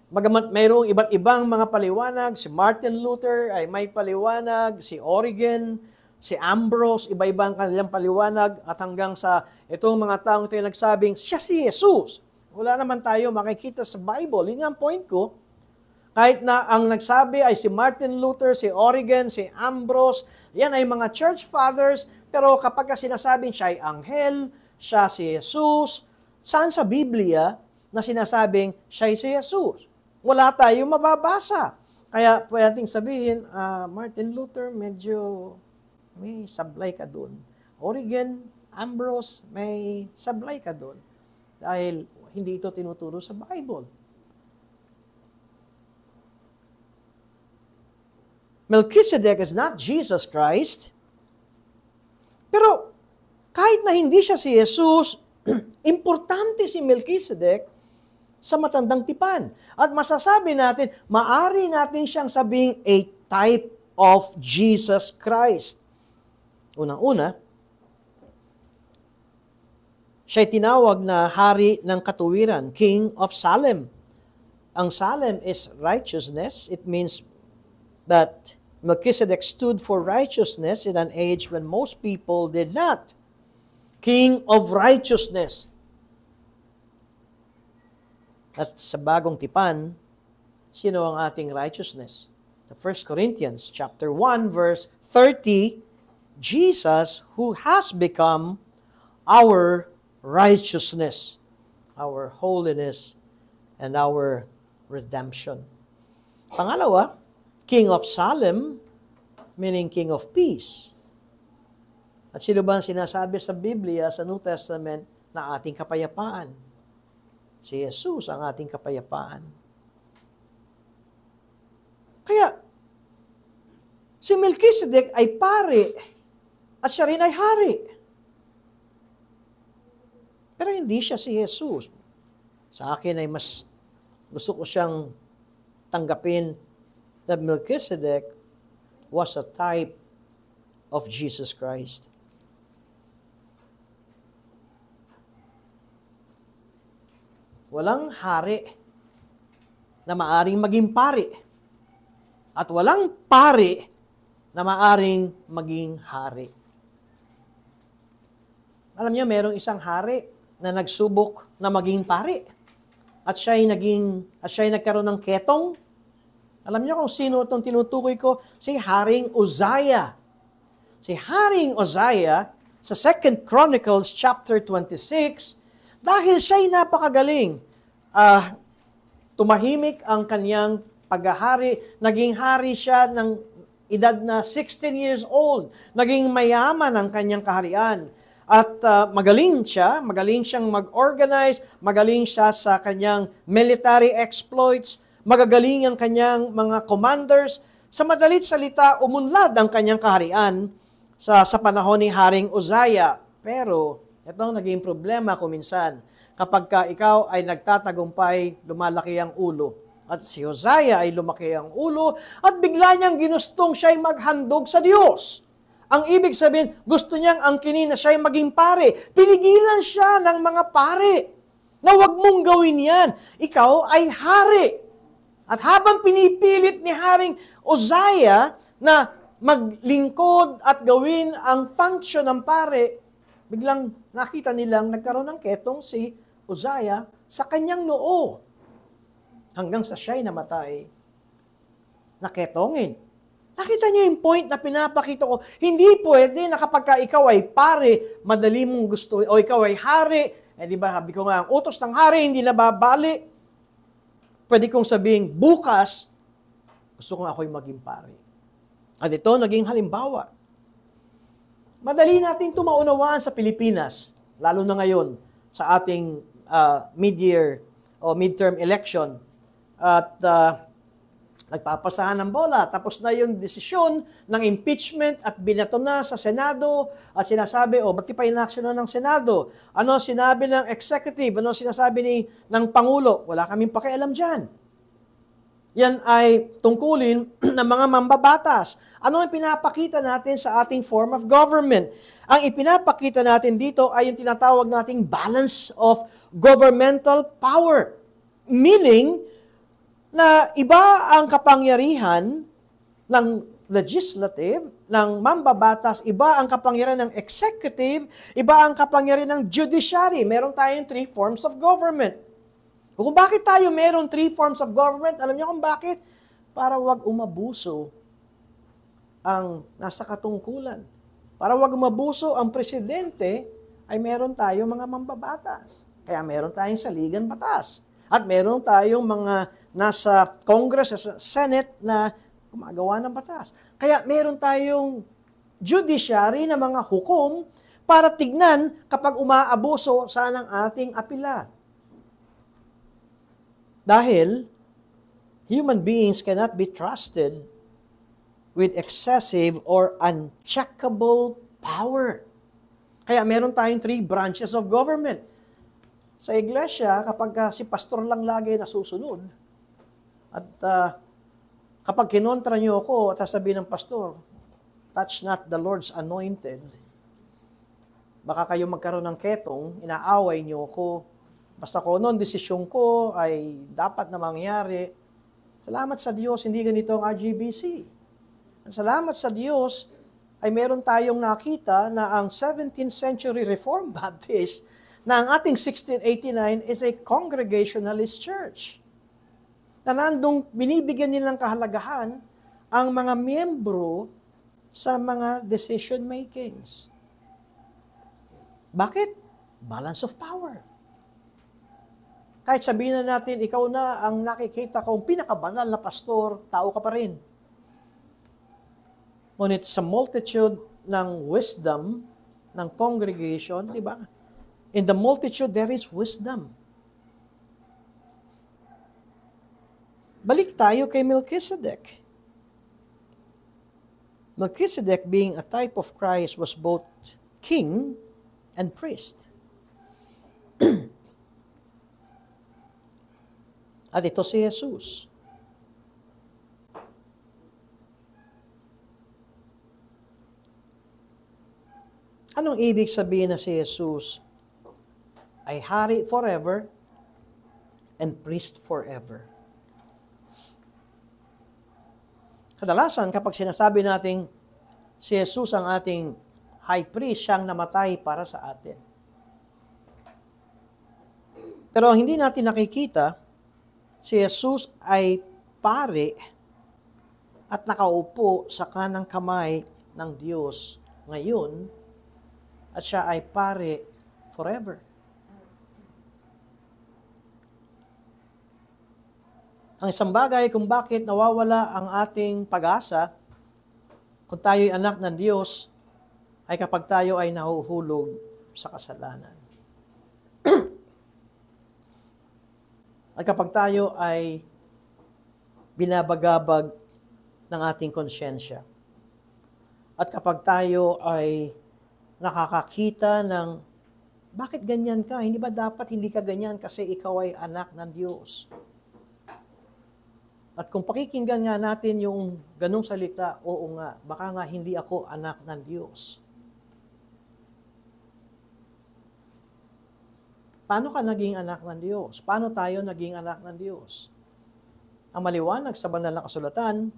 Bagamat mayroong iba't ibang mga paliwanag, si Martin Luther ay may paliwanag, si Origen, si Ambrose, iba-ibang kanilang paliwanag, at hanggang sa itong mga taong ito nagsabing, siya si Jesus. Wala naman tayo makikita sa Bible. Yun ang point ko. Kahit na ang nagsabi ay si Martin Luther, si Origen, si Ambrose, yan ay mga church fathers, pero kapag sinasabing siya ay anghel, siya si Jesus, saan sa Biblia na sinasabing siya ay si Jesus? Wala tayong mababasa. Kaya pwedeng sabihin, Martin Luther, medyo may sablay ka doon. Origen, Ambrose, may sablay ka doon. Dahil hindi ito tinuturo sa Bible. Melchizedek is not Jesus Christ. Pero kahit na hindi siya si Jesus, importante si Melchizedek sa matandang tipan. At masasabi natin, maari natin siyang sabing a type of Jesus Christ. Unang-una, siya'y tinawag na hari ng katuwiran, King of Salem. Ang Salem is righteousness. It means that Melchizedek stood for righteousness in an age when most people did not. King of righteousness. At sa bagong tipan, sino ang ating righteousness? The 1 Corinthians chapter 1 verse 30, Jesus who has become our righteousness, our holiness, and our redemption. Pangalawa, King of Salem, meaning King of Peace. At sino ba ang sinasabi sa Biblia, sa New Testament, na ating kapayapaan? Si Jesus ang ating kapayapaan. Kaya, si Melchizedek ay pari at siya rin ay hari. Pero hindi siya si Jesus. Sa akin ay mas gusto ko siyang tanggapin that Melchizedek was a type of Jesus Christ. Walang hari na maaring maging pari. At walang pari na maaring maging hari. Alam niyo, merong isang hari na nagsubok na maging pari. at siya'y nagkaroon ng ketong. Alam niyo kung sino itong tinutukoy ko? Si Haring Uzziah. Si Haring Uzziah, sa 2 Chronicles chapter 26, dahil siya'y napakagaling, tumahimik ang kanyang paghahari. Naging hari siya ng edad na 16 years old. Naging mayaman ang kanyang kaharian. At magaling siyang mag-organize, magaling siya sa kanyang military exploits, magagaling ang kanyang mga commanders. Sa madalit salita, umunlad ang kanyang kaharian sa panahon ni Haring Uzziah. Pero, ito ang naging problema kuminsan. Kapag ka ikaw ay nagtatagumpay, lumalaki ang ulo. At si Uzziah ay lumaki ang ulo at bigla niyang ginustong siya'y maghandog sa Diyos. Ang ibig sabihin, gusto niyang angkinin na siya'y maging pare. Pinigilan siya ng mga pare na huwag mong gawin yan. Ikaw ay hari. At habang pinipilit ni Haring Uzziah na maglingkod at gawin ang function ng pare, biglang nakita nilang nagkaroon ng ketong si Uzziah sa kanyang noo. Hanggang sa siya'y namatay, naketongin. Nakita niyo yung point na pinapakita ko, hindi pwede na kapag ikaw ay pare, madali mong gusto, o ikaw ay hari, di ba, sabi ko nga, ang utos ng hari hindi nababali. Pwede kong sabihin, bukas, gusto kong ako'y maging pare. At ito, naging halimbawa. Madali nating tumaunawaan sa Pilipinas, lalo na ngayon, sa ating mid-year o midterm election, at nagpapasahan ng bola. Tapos na yung desisyon ng impeachment at binato na sa Senado at sinasabi, ba't pa inaksyon na ng Senado? Ano sinabi ng executive? Ano sinasabi ng Pangulo? Wala kaming pakialam dyan. Yan ay tungkulin ng mga mambabatas. Ano ang pinapakita natin sa ating form of government? Ang ipinapakita natin dito ay yung tinatawag nating balance of governmental power. Meaning, na iba ang kapangyarihan ng legislative, ng mambabatas, iba ang kapangyarihan ng executive, iba ang kapangyarihan ng judiciary. Meron tayong 3 forms of government. Kung bakit tayo meron 3 forms of government, alam niyo kung bakit? Para wag umabuso ang nasa katungkulan. Para wag umabuso ang presidente, ay meron tayong mga mambabatas. Kaya meron tayong saligan batas. At meron tayong mga nasa Congress, sa Senate na gumagawa ng batas. Kaya meron tayong judiciary na mga hukom para tignan kapag umaabuso saan ang ating apila. Dahil human beings cannot be trusted with excessive or uncheckable power. Kaya meron tayong 3 branches of government. Sa iglesia, kapag si pastor lang lagi nasusunod, at kapag kinontra niyo ako at sasabihin ng pastor, touch not the Lord's anointed, baka kayo magkaroon ng ketong, inaaway niyo ako, basta ko noon, desisyon ko ay dapat na mangyari. Salamat sa Diyos, hindi ganito ang RGBC. At salamat sa Diyos, ay meron tayong nakita na ang 17th century Reformed Baptist na ang ating 1689 is a Congregationalist church. Na nandong binibigyan nilang kahalagahan ang mga miyembro sa mga decision makings. Bakit? Balance of power. Kahit sabihin na natin, ikaw na ang nakikita kong pinakabanal na pastor, tao ka pa rin. Ngunit sa multitude ng wisdom ng congregation, di ba? In the multitude, there is wisdom. Balik tayo kay Melchizedek. Melchizedek, being a type of Christ, was both king and priest. At ito si Jesus. Anong ibig sabihin na si Jesus ay hari forever and priest forever? Kadalasan, kapag sinasabi nating si Jesus ang ating high priest, siyang namatay para sa atin. Pero hindi natin nakikita, si Jesus ay pari at nakaupo sa kanang kamay ng Diyos ngayon at siya ay pari forever. Ang isang bagay kung bakit nawawala ang ating pag-asa kung tayo'y anak ng Diyos ay kapag tayo ay nahuhulog sa kasalanan. At kapag tayo ay binabagabag ng ating konsyensya. At kapag tayo ay nakakakita ng, bakit ganyan ka? Hindi ba dapat hindi ka ganyan kasi ikaw ay anak ng Diyos? At kung pakikinggan nga natin yung ganong salita, oo nga, baka nga hindi ako anak ng Diyos. Paano ka naging anak ng Diyos? Paano tayo naging anak ng Diyos? Ang maliwanag sa banal na kasulatan,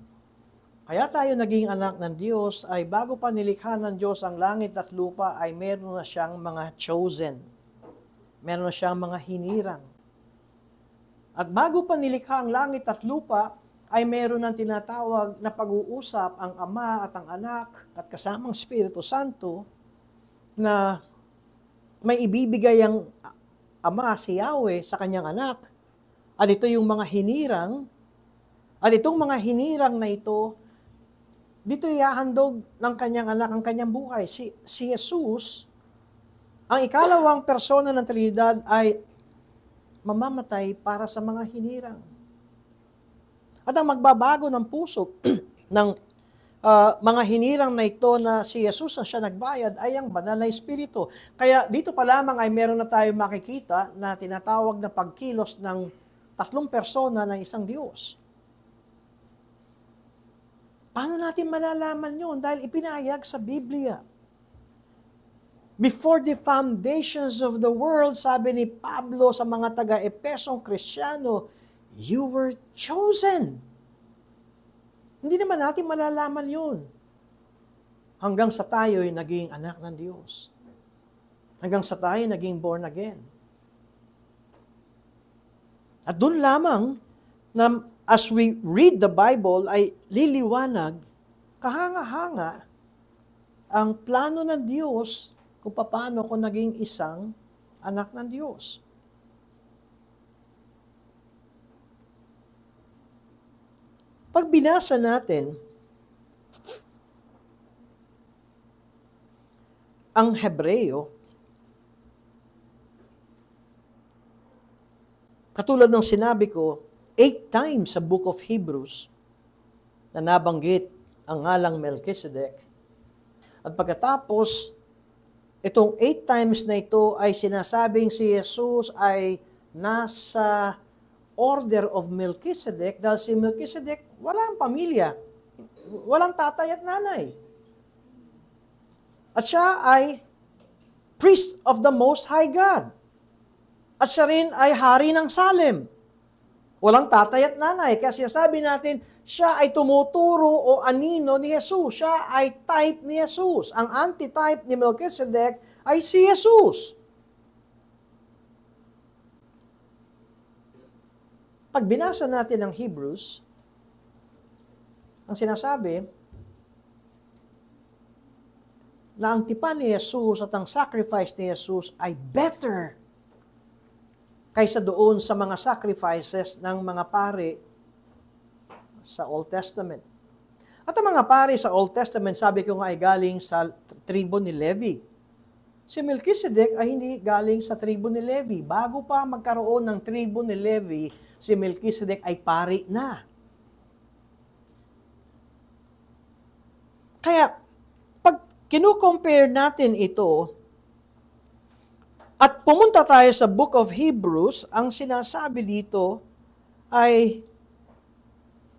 kaya tayo naging anak ng Diyos ay bago pa nilikha ng Diyos ang langit at lupa ay meron na siyang mga chosen. Meron na siyang mga hinirang. At bago pa nilikha ang langit at lupa ay meron ng tinatawag na pag-uusap ang Ama at ang Anak at kasamang Espiritu Santo na may ibibigay ang Ama, si Yahweh, sa kanyang anak. At ito yung mga hinirang. At itong mga hinirang na ito, dito ihahandog ng kanyang anak ang kanyang buhay. Si Jesus, ang ikalawang persona ng Trinidad ay mamamatay para sa mga hinirang. At ang magbabago ng puso ng mga hinirang na ito na si Jesus ang siya nagbayad ay ang banal na Espiritu. Kaya dito pa lamang ay meron na tayo makikita na tinatawag na pagkilos ng tatlong persona ng isang Diyos. Paano natin malalaman yun? Dahil ipinahayag sa Biblia. Before the foundations of the world, sabi ni Pablo sa mga taga-Epesong Kristiyano, you were chosen. Hindi naman natin malalaman yun. Hanggang sa tayo'y naging anak ng Diyos. Hanggang sa tayo naging born again. At doon lamang na as we read the Bible ay liliwanag, kahanga-hanga, ang plano ng Diyos kung paano ko naging isang anak ng Diyos. Pag binasa natin ang Hebreo, katulad ng sinabi ko, 8 times sa Book of Hebrews na nabanggit ang ngalang Melchizedek. At pagkatapos, itong 8 times na ito ay sinasabing si Jesus ay nasa order of Melchizedek dahil si Melchizedek walang pamilya, walang tatay at nanay. At siya ay priest of the Most High God. At siya rin ay hari ng Salem. Walang tatay at nanay. Kaya sinasabi natin, siya ay tumuturo o anino ni Jesus. Siya ay type ni Jesus. Ang antitype ni Melchizedek ay si Jesus. Pag binasa natin ang Hebrews, ang sinasabi na ang tipan ni Jesus at ang sacrifice ni Jesus ay better kaysa doon sa mga sacrifices ng mga pari sa Old Testament. At ang mga pari sa Old Testament, sabi ko nga ay galing sa tribo ni Levi. Si Melchizedek ay hindi galing sa tribo ni Levi. Bago pa magkaroon ng tribo ni Levi, si Melchizedek ay pari na. Kaya, pag kinu-compare natin ito, at pumunta tayo sa Book of Hebrews, ang sinasabi dito ay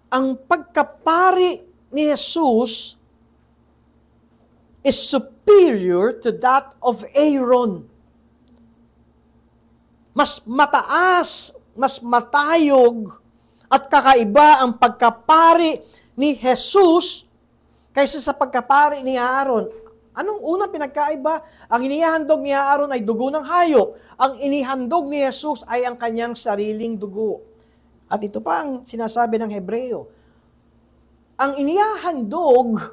ang pagkapari ni Jesus is superior to that of Aaron. Mas mataas, mas matayog, at kakaiba ang pagkapari ni Jesus kaysa sa pagkapari ni Aaron. Anong unang pinagkaiba? Ang inihandog ni Aaron ay dugo ng hayop. Ang inihandog ni Jesus ay ang kanyang sariling dugo. At ito pa ang sinasabi ng Hebreo. Ang inihahandog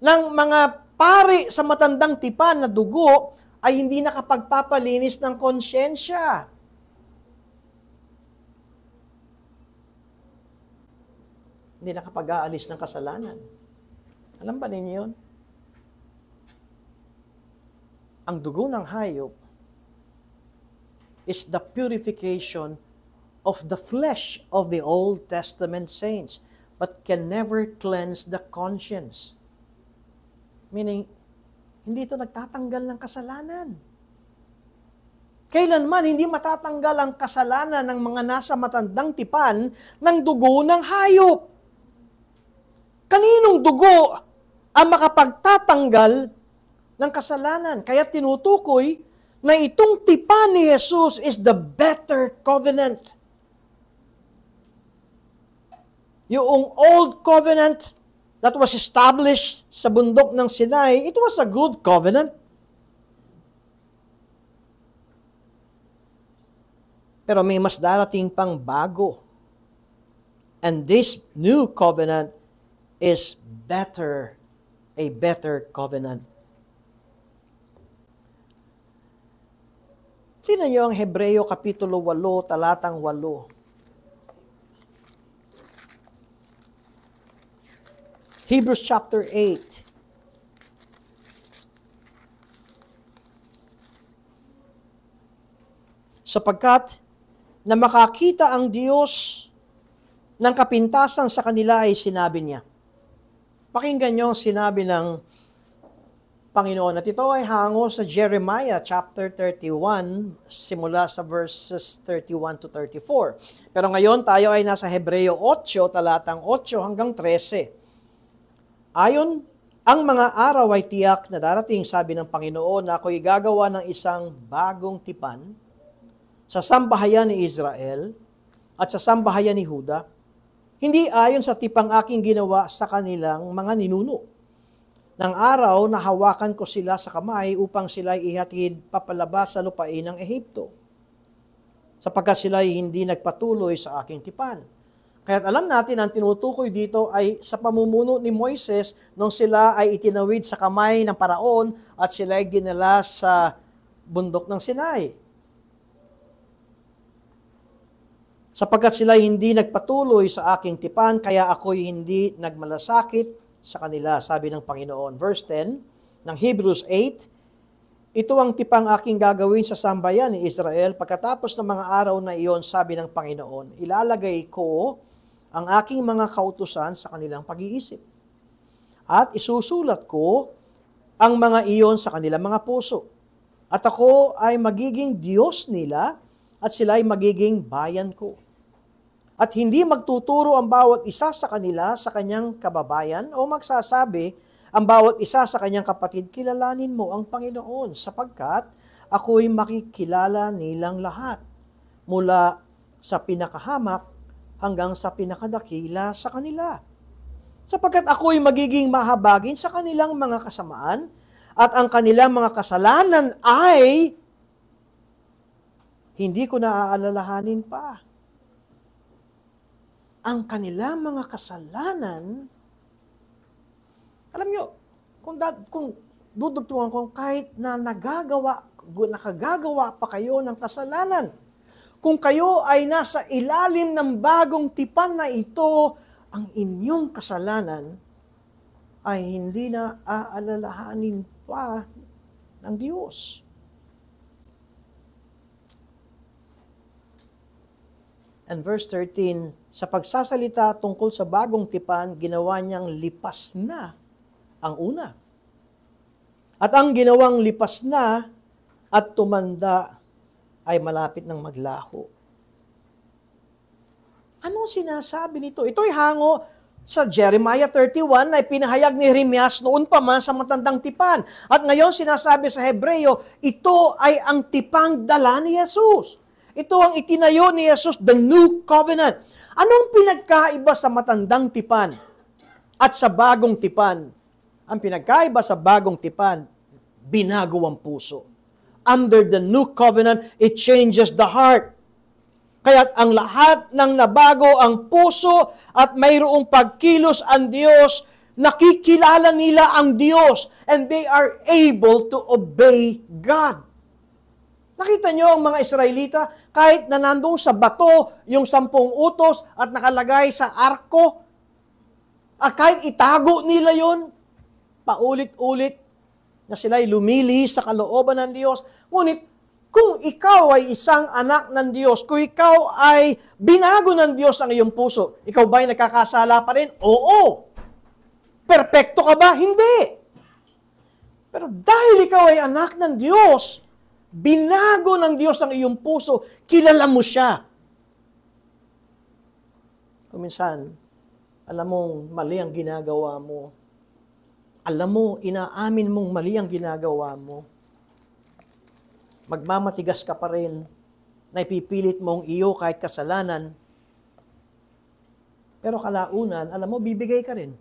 ng mga pari sa matandang tipan na dugo ay hindi nakapagpapalinis ng konsyensya. Hindi nakapag-aalis ng kasalanan. Alam ba ninyo yun? Ang dugo ng hayop is the purification of the flesh of the Old Testament saints, but can never cleanse the conscience. Meaning, hindi ito nagtatanggal ng kasalanan. Kailanman hindi matatanggal ang kasalanan ng mga nasa matandang tipan ng dugo ng hayop. Kaninong dugo ang makapagtatanggal ng kasalanan? Kaya tinutukoy na itong tipan ni Jesus is the better covenant. Yung old covenant that was established sa bundok ng Sinai, it was a good covenant. Pero may mas darating pang bago. And this new covenant is better, a better covenant. Tingnan niyo ang Hebreo Kapitulo 8, talatang 8. Hebrews chapter 8. Sapagkat na makakita ang Diyos ng kapintasan sa kanila ay sinabi niya. Pakinggan niyo ang sinabi ng Panginoon. At ito ay hango sa Jeremiah chapter 31, simula sa verses 31 to 34. Pero ngayon tayo ay nasa Hebreo 8, talatang 8 hanggang 13. Ayon, ang mga araw ay tiyak na darating, sabi ng Panginoon, na ako'y gagawa ng isang bagong tipan sa sambahayan ni Israel at sa sambahayan ni Huda, hindi ayon sa tipang aking ginawa sa kanilang mga ninuno. Ng araw na hawakan ko sila sa kamay upang sila'y ihatid papalabas sa lupain ng Ehipto, sapagkat sila'y hindi nagpatuloy sa aking tipan. Kaya alam natin, ang tinutukoy dito ay sa pamumuno ni Moises nung sila ay itinawid sa kamay ng paraon at sila ay ginala sa bundok ng Sinai. Sapagkat sila hindi nagpatuloy sa aking tipan, kaya ako'y hindi nagmalasakit sa kanila, sabi ng Panginoon. Verse 10 ng Hebrews 8, ito ang tipang aking gagawin sa sambayan ni Israel. Pagkatapos ng mga araw na iyon, sabi ng Panginoon, ilalagay ko ang aking mga kautusan sa kanilang pag-iisip. At isusulat ko ang mga iyon sa kanilang mga puso. At ako ay magiging Diyos nila at sila ay magiging bayan ko. At hindi magtuturo ang bawat isa sa kanila sa kanyang kababayan o magsasabi ang bawat isa sa kanyang kapatid, kilalanin mo ang Panginoon sapagkat ako'y makikilala nilang lahat mula sa pinakahamak hanggang sa pinakadakila sa kanila. Sapagkat ako'y magiging mahabagin sa kanilang mga kasamaan at ang kanilang mga kasalanan ay hindi ko naaalalahanin pa. Ang kanilang mga kasalanan, alam nyo, kung dudugtungan ko, kahit na nakagagawa pa kayo ng kasalanan, kung kayo ay nasa ilalim ng bagong tipan na ito, ang inyong kasalanan ay hindi na aalalahanin pa ng Diyos. And verse 13, sa pagsasalita tungkol sa bagong tipan, ginawa niyang lipas na ang una. At ang ginawang lipas na at tumanda ay malapit ng maglaho. Anong sinasabi nito? Ito'y hango sa Jeremiah 31 na pinahayag ni Jeremias noon pa man sa matandang tipan. At ngayon sinasabi sa Hebreo, ito ay ang tipang dala ni Jesus. Ito ang itinayo ni Jesus, the new covenant. Anong pinagkaiba sa matandang tipan at sa bagong tipan? Ang pinagkaiba sa bagong tipan, binago ang puso. Under the new covenant, it changes the heart. Kaya't ang lahat ng nabago ang puso at mayroong pagkilos ang Diyos, nakikilala nila ang Diyos, and they are able to obey God. Nakita nyo ang mga Israelita, kahit na nandun sa bato, yung 10 utos at nakalagay sa arko, at kahit itago nila yon, paulit-ulit na sila'y lumili sa kalooban ng Diyos. Ngunit, kung ikaw ay isang anak ng Diyos, kung ikaw ay binago ng Diyos ang iyong puso, ikaw ba ay nagkakasala pa rin? Oo. Perpekto ka ba? Hindi. Pero dahil ikaw ay anak ng Diyos, binago ng Diyos ang iyong puso, kilala mo siya. Kuminsan, alam mong mali ang ginagawa mo. Alam mo, inaamin mong mali ang ginagawa mo. Magmamatigas ka pa rin, na ipipilit mong iyo kahit kasalanan. Pero kalaunan, alam mo, bibigay ka rin.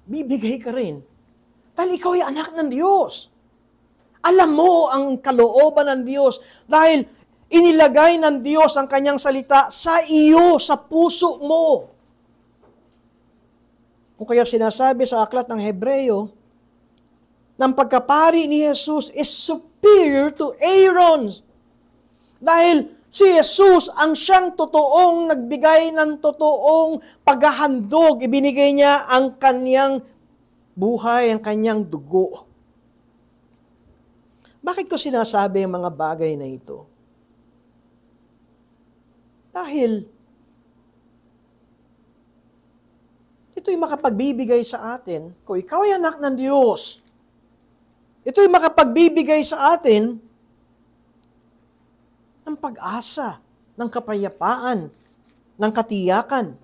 Bibigay ka rin. Dahil ikaw ay anak ng Diyos. Alam mo ang kalooban ng Diyos dahil inilagay ng Diyos ang kanyang salita sa iyo, sa puso mo. Kung kaya sinasabi sa aklat ng Hebreyo, ng pagkapari ni Jesus is superior to Aaron's. Dahil si Jesus ang siyang totoong nagbigay ng totoong paghahandog. Ibinigay niya ang kanyang buhay, ang kanyang dugo. Bakit ko sinasabi ang mga bagay na ito? Dahil ito'y makapagbibigay sa atin, kung ikaw ay anak ng Diyos, ito'y makapagbibigay sa atin ng pag-asa, ng kapayapaan, ng katiyakan.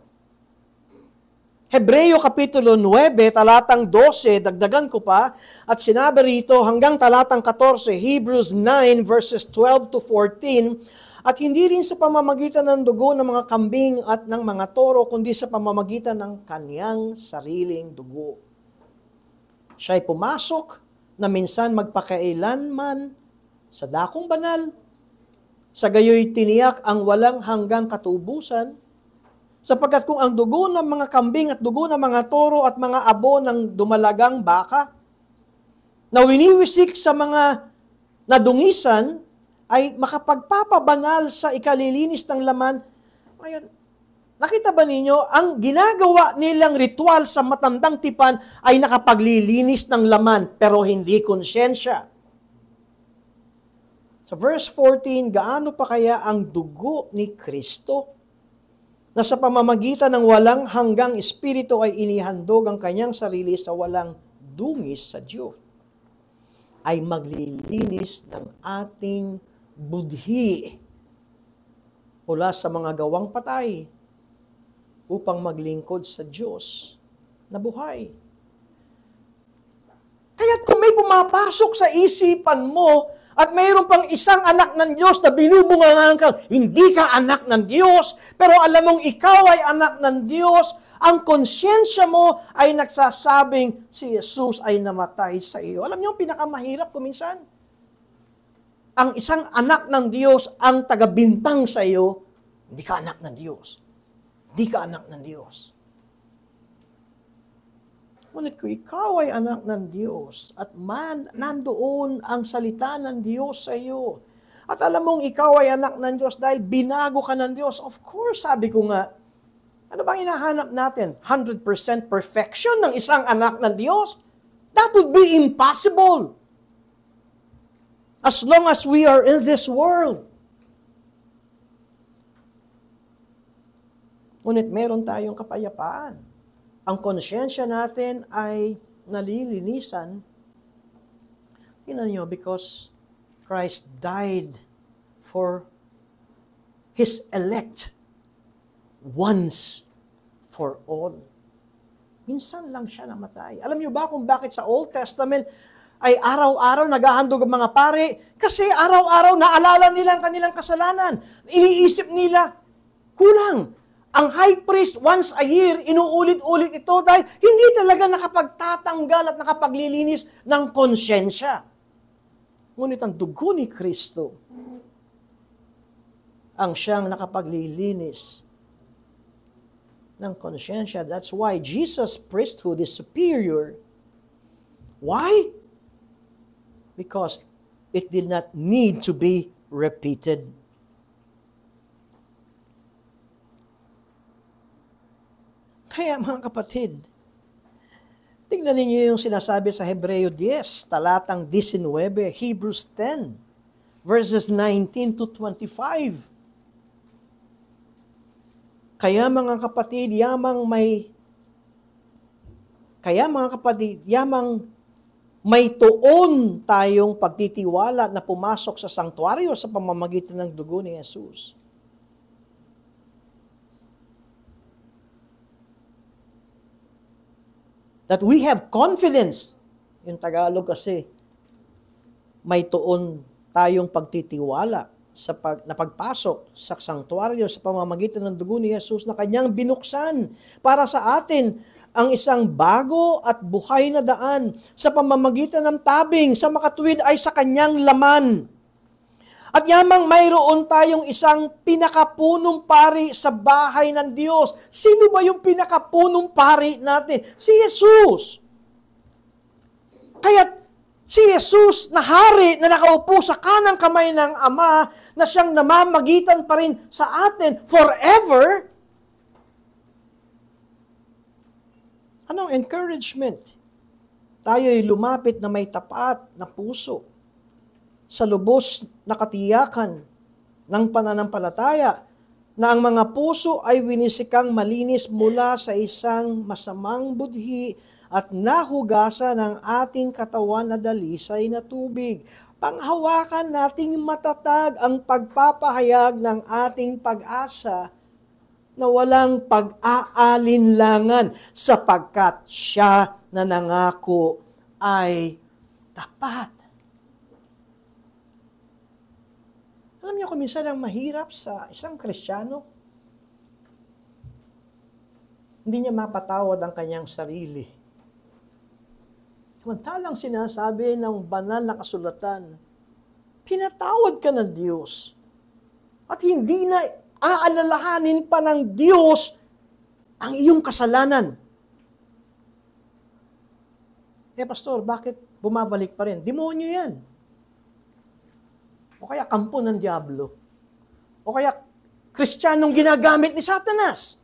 Hebreo Kapitulo 9, talatang 12, dagdagan ko pa, at sinabi rito hanggang talatang 14, Hebrews 9 verses 12 to 14, at hindi rin sa pamamagitan ng dugo ng mga kambing at ng mga toro, kundi sa pamamagitan ng kanyang sariling dugo. Siya'y pumasok na minsan magpakailanman sa dakong banal, sa gayoy tiniyak ang walang hanggang katubusan, sapagkat kung ang dugo ng mga kambing at dugo ng mga toro at mga abo ng dumalagang baka, na winiwisik sa mga nadungisan, ay makapagpapabanal sa ikalilinis ng laman. Ngayon, nakita ba ninyo, ang ginagawa nilang ritual sa matandang tipan ay nakapaglilinis ng laman, pero hindi konsyensya. Sa verse 14, gaano pa kaya ang dugo ni Kristo na sa pamamagitan ng walang hanggang espiritu ay inihandog ang kanyang sarili sa walang dungis sa Diyos, ay maglilinis ng ating budhi mula sa mga gawang patay upang maglingkod sa Diyos na buhay. Kaya kung may pumapasok sa isipan mo at mayroon pang isang anak ng Diyos na binubungangan kang hindi ka anak ng Diyos, pero alam mong ikaw ay anak ng Diyos, ang konsyensya mo ay nagsasabing si Jesus ay namatay sa iyo. Alam niyo ang pinakamahirap kuminsan? Ang isang anak ng Diyos ang tagabintang sa iyo, hindi ka anak ng Diyos. Hindi ka anak ng Diyos. Ngunit kung ikaw ay anak ng Diyos at nandoon ang salita ng Diyos sa iyo, at alam mong ikaw ay anak ng Diyos dahil binago ka ng Diyos, of course, sabi ko nga, ano bang hinahanap natin? 100% perfection ng isang anak ng Diyos? That would be impossible. As long as we are in this world. Ngunit meron tayong kapayapaan. Ang konsyensya natin ay nalilinisan. Tingnan niyo, because Christ died for His elect once for all. Minsan lang siya namatay. Alam niyo ba kung bakit sa Old Testament ay araw-araw naghahandog ang mga pare? Kasi araw-araw naalala nila ang kanilang kasalanan. Iniisip nila, kulang. Ang high priest, once a year, inuulit-ulit ito dahil hindi talaga nakapagtatanggal at nakapaglilinis ng konsyensya. Ngunit ang dugo ni Kristo ang siyang nakapaglilinis ng konsyensya. That's why Jesus' priesthood is superior. Why? Because it did not need to be repeated. Kaya mga kapatid, tingnan ninyo yung sinasabi sa Hebreo 10, talatang 19, Hebrews 10, verses 19 to 25. Kaya mga kapatid, yamang may tuon tayong pagtitiwala na pumasok sa sanktuaryo sa pamamagitan ng dugo ni Jesus. That we have confidence, yung Tagalog kasi, may tuon tayong pagtitiwala na pagpasok sa sanktuaryo sa pamamagitan ng dugo ni Jesus na kanyang binuksan para sa atin ang isang bago at buhay na daan sa pamamagitan ng tabing sa makatuwid ay sa kanyang laman. At yamang mayroon tayong isang pinakapunong pari sa bahay ng Diyos. Sino ba yung pinakapunong pari natin? Si Jesus. Kaya si Jesus na hari na nakaupo sa kanang kamay ng Ama na siyang namamagitan pa rin sa atin forever. Anong encouragement? Tayo'y lumapit na may tapat na puso sa lubos na katiyakan ng pananampalataya na ang mga puso ay winisikang malinis mula sa isang masamang budhi at nahugasan ng ating katawan na dalisay na tubig. Panghawakan nating matatag ang pagpapahayag ng ating pag-asa na walang pag-aalinlangan sapagkat siya na nangako ay tapat. Alam niyo kung minsan ang mahirap sa isang Kristiyano, hindi niya mapatawad ang kanyang sarili. Samantalang sinasabi ng banal na kasulatan, pinatawad ka ng Diyos. At hindi na aalalahanin pa ng Diyos ang iyong kasalanan. Pastor, bakit bumabalik pa rin? Demonyo yan. O kaya kampo ng Diablo. O kaya Kristiyanong ginagamit ni Satanas.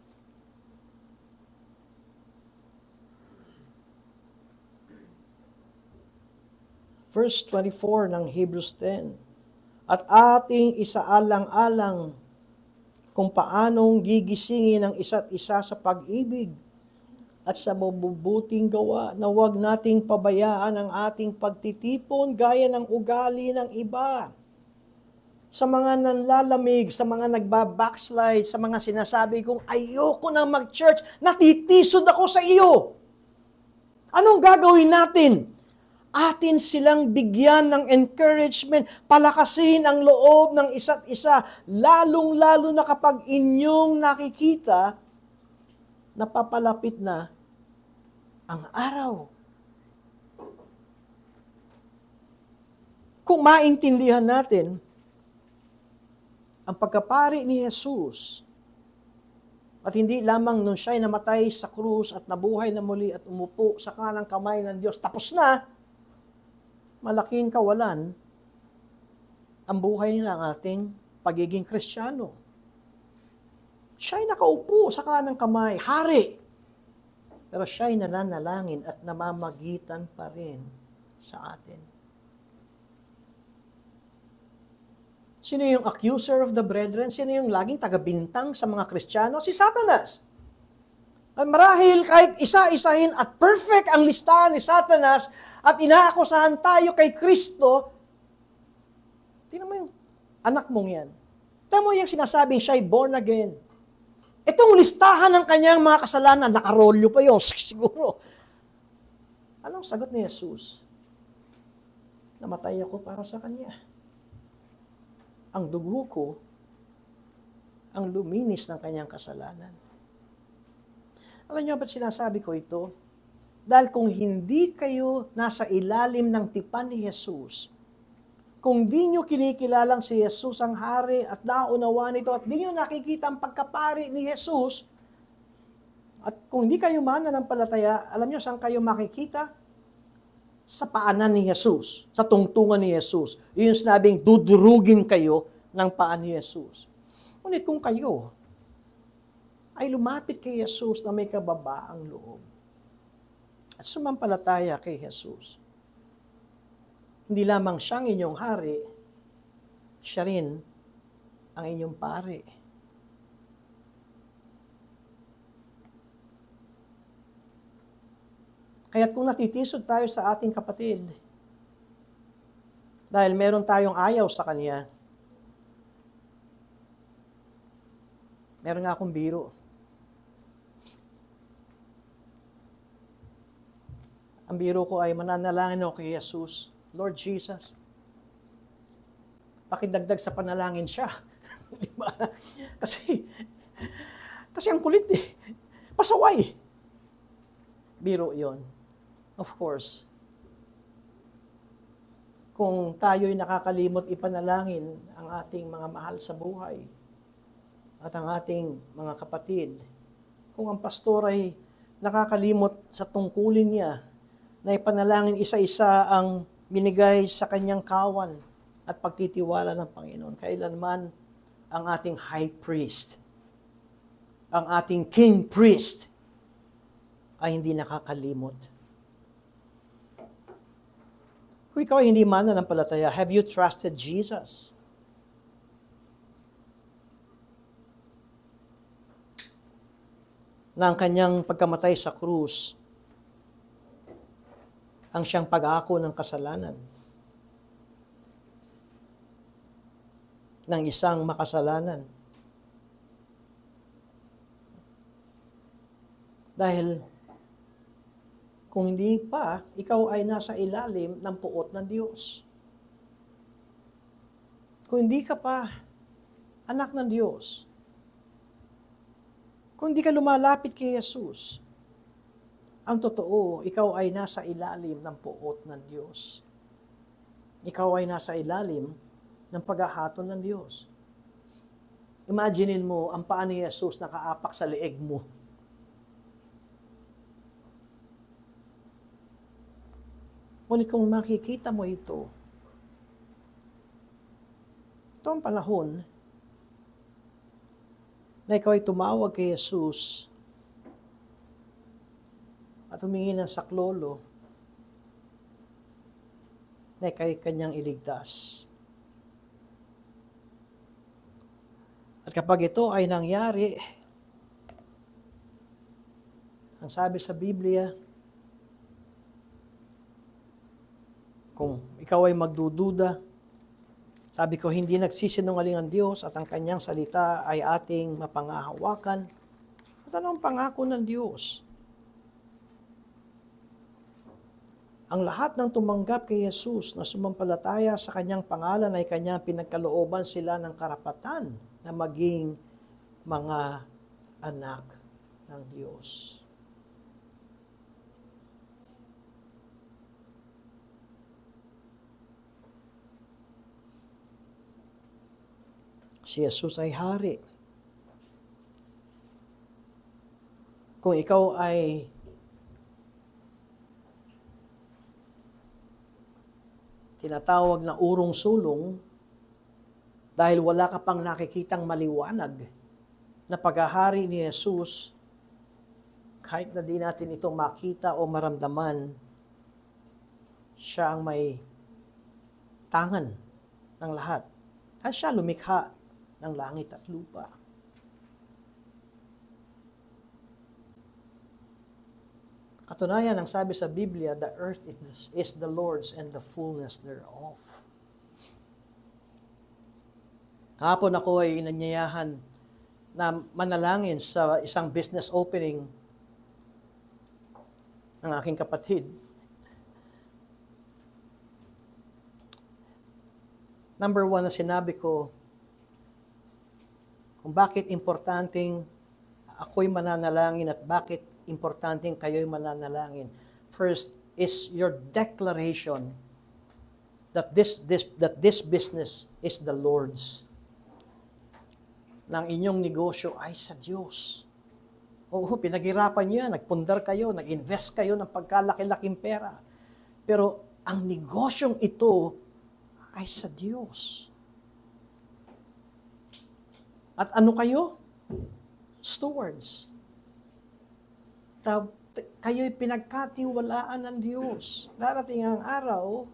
Verse 24 ng Hebrews 10. At ating isaalang-alang kung paanong gigisingin ang isa't isa sa pag-ibig at sa mabubuting gawa na huwag nating pabayaan ang ating pagtitipon gaya ng ugali ng iba. Sa mga nanlalamig, sa mga nagbabackslide, sa mga sinasabi kong ayoko na mag-church, natitisod ako sa iyo. Anong gagawin natin? Atin silang bigyan ng encouragement, palakasin ang loob ng isa't isa, lalong-lalo na kapag inyong nakikita na papalapit na ang araw. Kung maintindihan natin ang pagkapari ni Jesus, at hindi lamang nung siya'y namatay sa krus at nabuhay na muli at umupo sa kanang kamay ng Diyos, tapos na, malaking kawalan ang buhay nila ng ating pagiging Kristiyano. Siya'y nakaupo sa kanang kamay, hari. Pero siya'y nananalangin at namamagitan pa rin sa atin. Sino yung accuser of the brethren? Sino yung laging tagabintang sa mga Kristiyano? Si Satanas. At marahil kahit isa-isahin at perfect ang listahan ni Satanas at inaakusahan tayo kay Kristo, tingnan mo yung anak mong yan. Tingnan mo yung sinasabing siya'y born again. Itong listahan ng kanyang mga kasalanan, nakarolyo pa yun, siguro. Anong sagot ni Jesus? Namatay ako para sa kanya. Ang dugo ko ang luminis ng kanyang kasalanan. Alam niyo ba't sinasabi ko ito? Dahil kung hindi kayo nasa ilalim ng tipan ni Jesus, kung di nyo kinikilalang si Jesus ang hari at naunawa nito at di nyo nakikita ang pagkapari ni Jesus, at kung di kayo mananampalataya, alam nyo saan kayo makikita? Sa paanan ni Jesus, sa tungtungan ni Jesus. Yun yung sinabing, dudurugin kayo ng paan ni Jesus. Ngunit kung kayo ay lumapit kay Jesus na may kababaang loob at sumampalataya kay Jesus, hindi lamang siyang inyong hari, siya rin ang inyong pari. Kaya kung natitisod tayo sa ating kapatid, dahil meron tayong ayaw sa kanya, meron nga akong biro. Ang biro ko ay mananalangin ako kay Jesus. Lord Jesus, pakidagdag sa panalangin siya. Di ba? Kasi ang kulit eh. Pasaway. Biro yon. Of course, kung tayo'y nakakalimot ipanalangin ang ating mga mahal sa buhay at ang ating mga kapatid, kung ang pastor ay nakakalimot sa tungkulin niya na ipanalangin isa-isa ang binigay sa kanyang kawan at pagtitiwala ng Panginoon, kailanman ang ating high priest, ang ating king priest, ay hindi nakakalimot. Kung ikaw ay hindi mananampalataya, have you trusted Jesus? Na ang kanyang pagkamatay sa krus, ang siyang pag-ako ng kasalanan ng isang makasalanan. Dahil kung hindi pa, ikaw ay nasa ilalim ng puot ng Diyos. Kung hindi ka pa anak ng Diyos, kung hindi ka lumalapit kay Jesus, ang totoo, ikaw ay nasa ilalim ng puot ng Diyos. Ikaw ay nasa ilalim ng paghahaton ng Diyos. Imaginein mo, ang paa ni Jesus nakaapak sa leeg mo. Ngunit kung makikita mo ito ang panahon na ikaw ay tumawag kay Jesus at humingi ng saklolo na ikay kanyang iligtas. At kapag ito ay nangyari, ang sabi sa Biblia, kung ikaw ay magdududa, sabi ko, hindi nagsisinungaling ang Diyos at ang kanyang salita ay ating mapangahawakan. At ano ang pangako ng Diyos? Ang lahat ng tumanggap kay Jesus na sumampalataya sa kanyang pangalan ay kanyang pinagkalooban sila ng karapatan na maging mga anak ng Diyos. Si Jesus ay hari. Kung ikaw ay tinatawag na urong-sulong dahil wala ka pang nakikitang maliwanag na paghahari ni Jesus, kahit na di natin ito makita o maramdaman, siya ang may tangan ng lahat. At siya lumikha ng langit at lupa. Katunayan, ang sabi sa Biblia, the earth is the Lord's and the fullness thereof. Kahapon ako ay inanyayahan na manalangin sa isang business opening ng aking kapatid. Number one na sinabi ko, kung bakit importanteng ako'y mananalangin at bakit importanteng kayo'y mananalangin. First is your declaration that this business is the Lord's. Ng inyong negosyo ay sa Diyos. Oo, pinaghirapan niyo yan, nagpundar kayo, nag-invest kayo ng pagkalaki-laking pera. Pero ang negosyong ito ay sa Diyos. At ano kayo? Stewards. Kayo'y pinagkatiwalaan ng Diyos. Darating ang araw,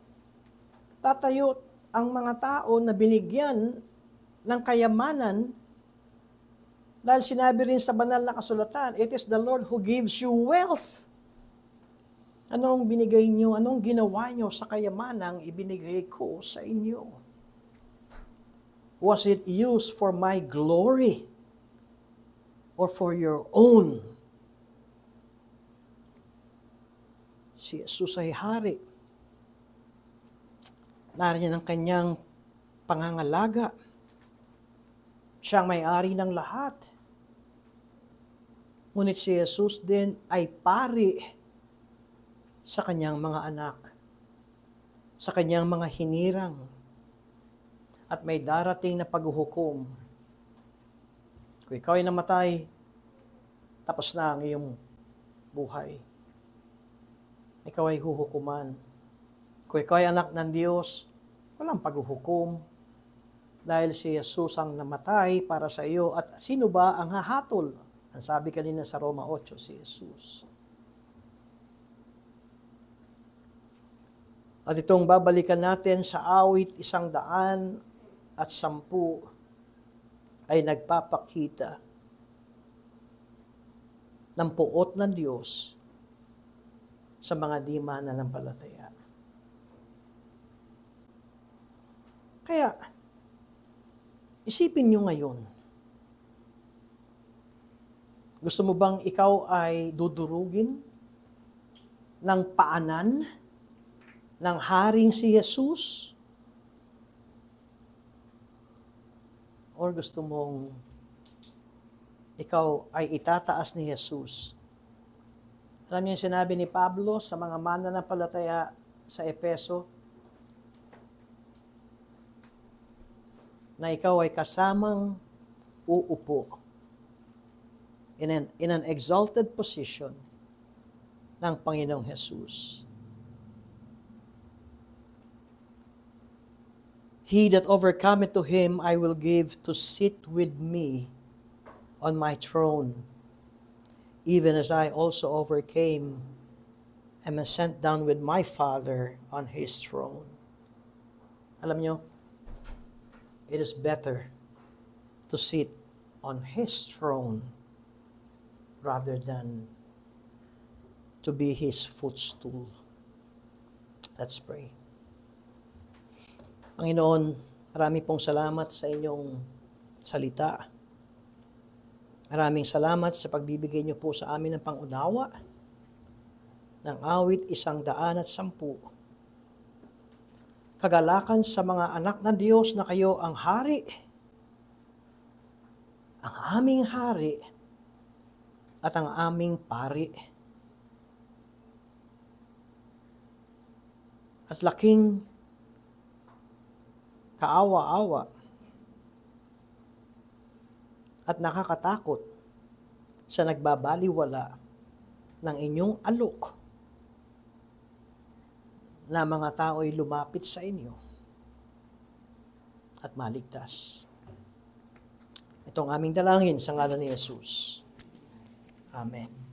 tatayo ang mga tao na binigyan ng kayamanan dahil sinabi rin sa banal na kasulatan, it is the Lord who gives you wealth. Anong binigay nyo? Anong ginawa nyo sa kayamanang ibinigay ko sa inyo? Was it used for my glory or for your own? Si Jesus ay hari. Nariyan ang kanyang pangangalaga. Siya ang may-ari ng lahat. Ngunit si Jesus din ay pari sa kanyang mga anak, sa kanyang mga hinirang, at may darating na paghuhukom. Kung ikaw ay namatay, tapos na ang iyong buhay. Ikaw ay huhukuman. Kung ikaw ay anak ng Diyos, walang paghuhukom. Dahil si Jesus ang namatay para sa iyo. At sino ba ang hahatol? Ang sabi kanina sa Roma 8, si Jesus. At itong babalikan natin sa awit 110 ay nagpapakita ng puot ng Diyos sa mga di mananampalataya. Kaya, isipin nyo ngayon, gusto mo bang ikaw ay dudurugin ng paanan ng haring si Jesus? Or gusto mong ikaw ay itataas ni Jesus? Alam niyo yung sinabi ni Pablo sa mga mananampalataya sa Efeso, na ikaw ay kasamang uupo in an exalted position ng Panginoong Jesus. He that overcometh to him I will give to sit with me on my throne, even as I also overcame and was sent down with my Father on his throne. Alam nyo, it is better to sit on his throne rather than to be his footstool. Let's pray. Panginoon, marami pong salamat sa inyong salita. Maraming salamat sa pagbibigay niyo po sa amin ng pangunawa ng awit 110. Kagalakan sa mga anak ng Diyos na kayo ang hari, ang aming hari, at ang aming pari. At laking kaawa-awa at nakakatakot sa nagbabaliwala ng inyong alok na mga tao'y lumapit sa inyo at maligtas. Itong aming dalangin sa ngalan ni Jesus. Amen.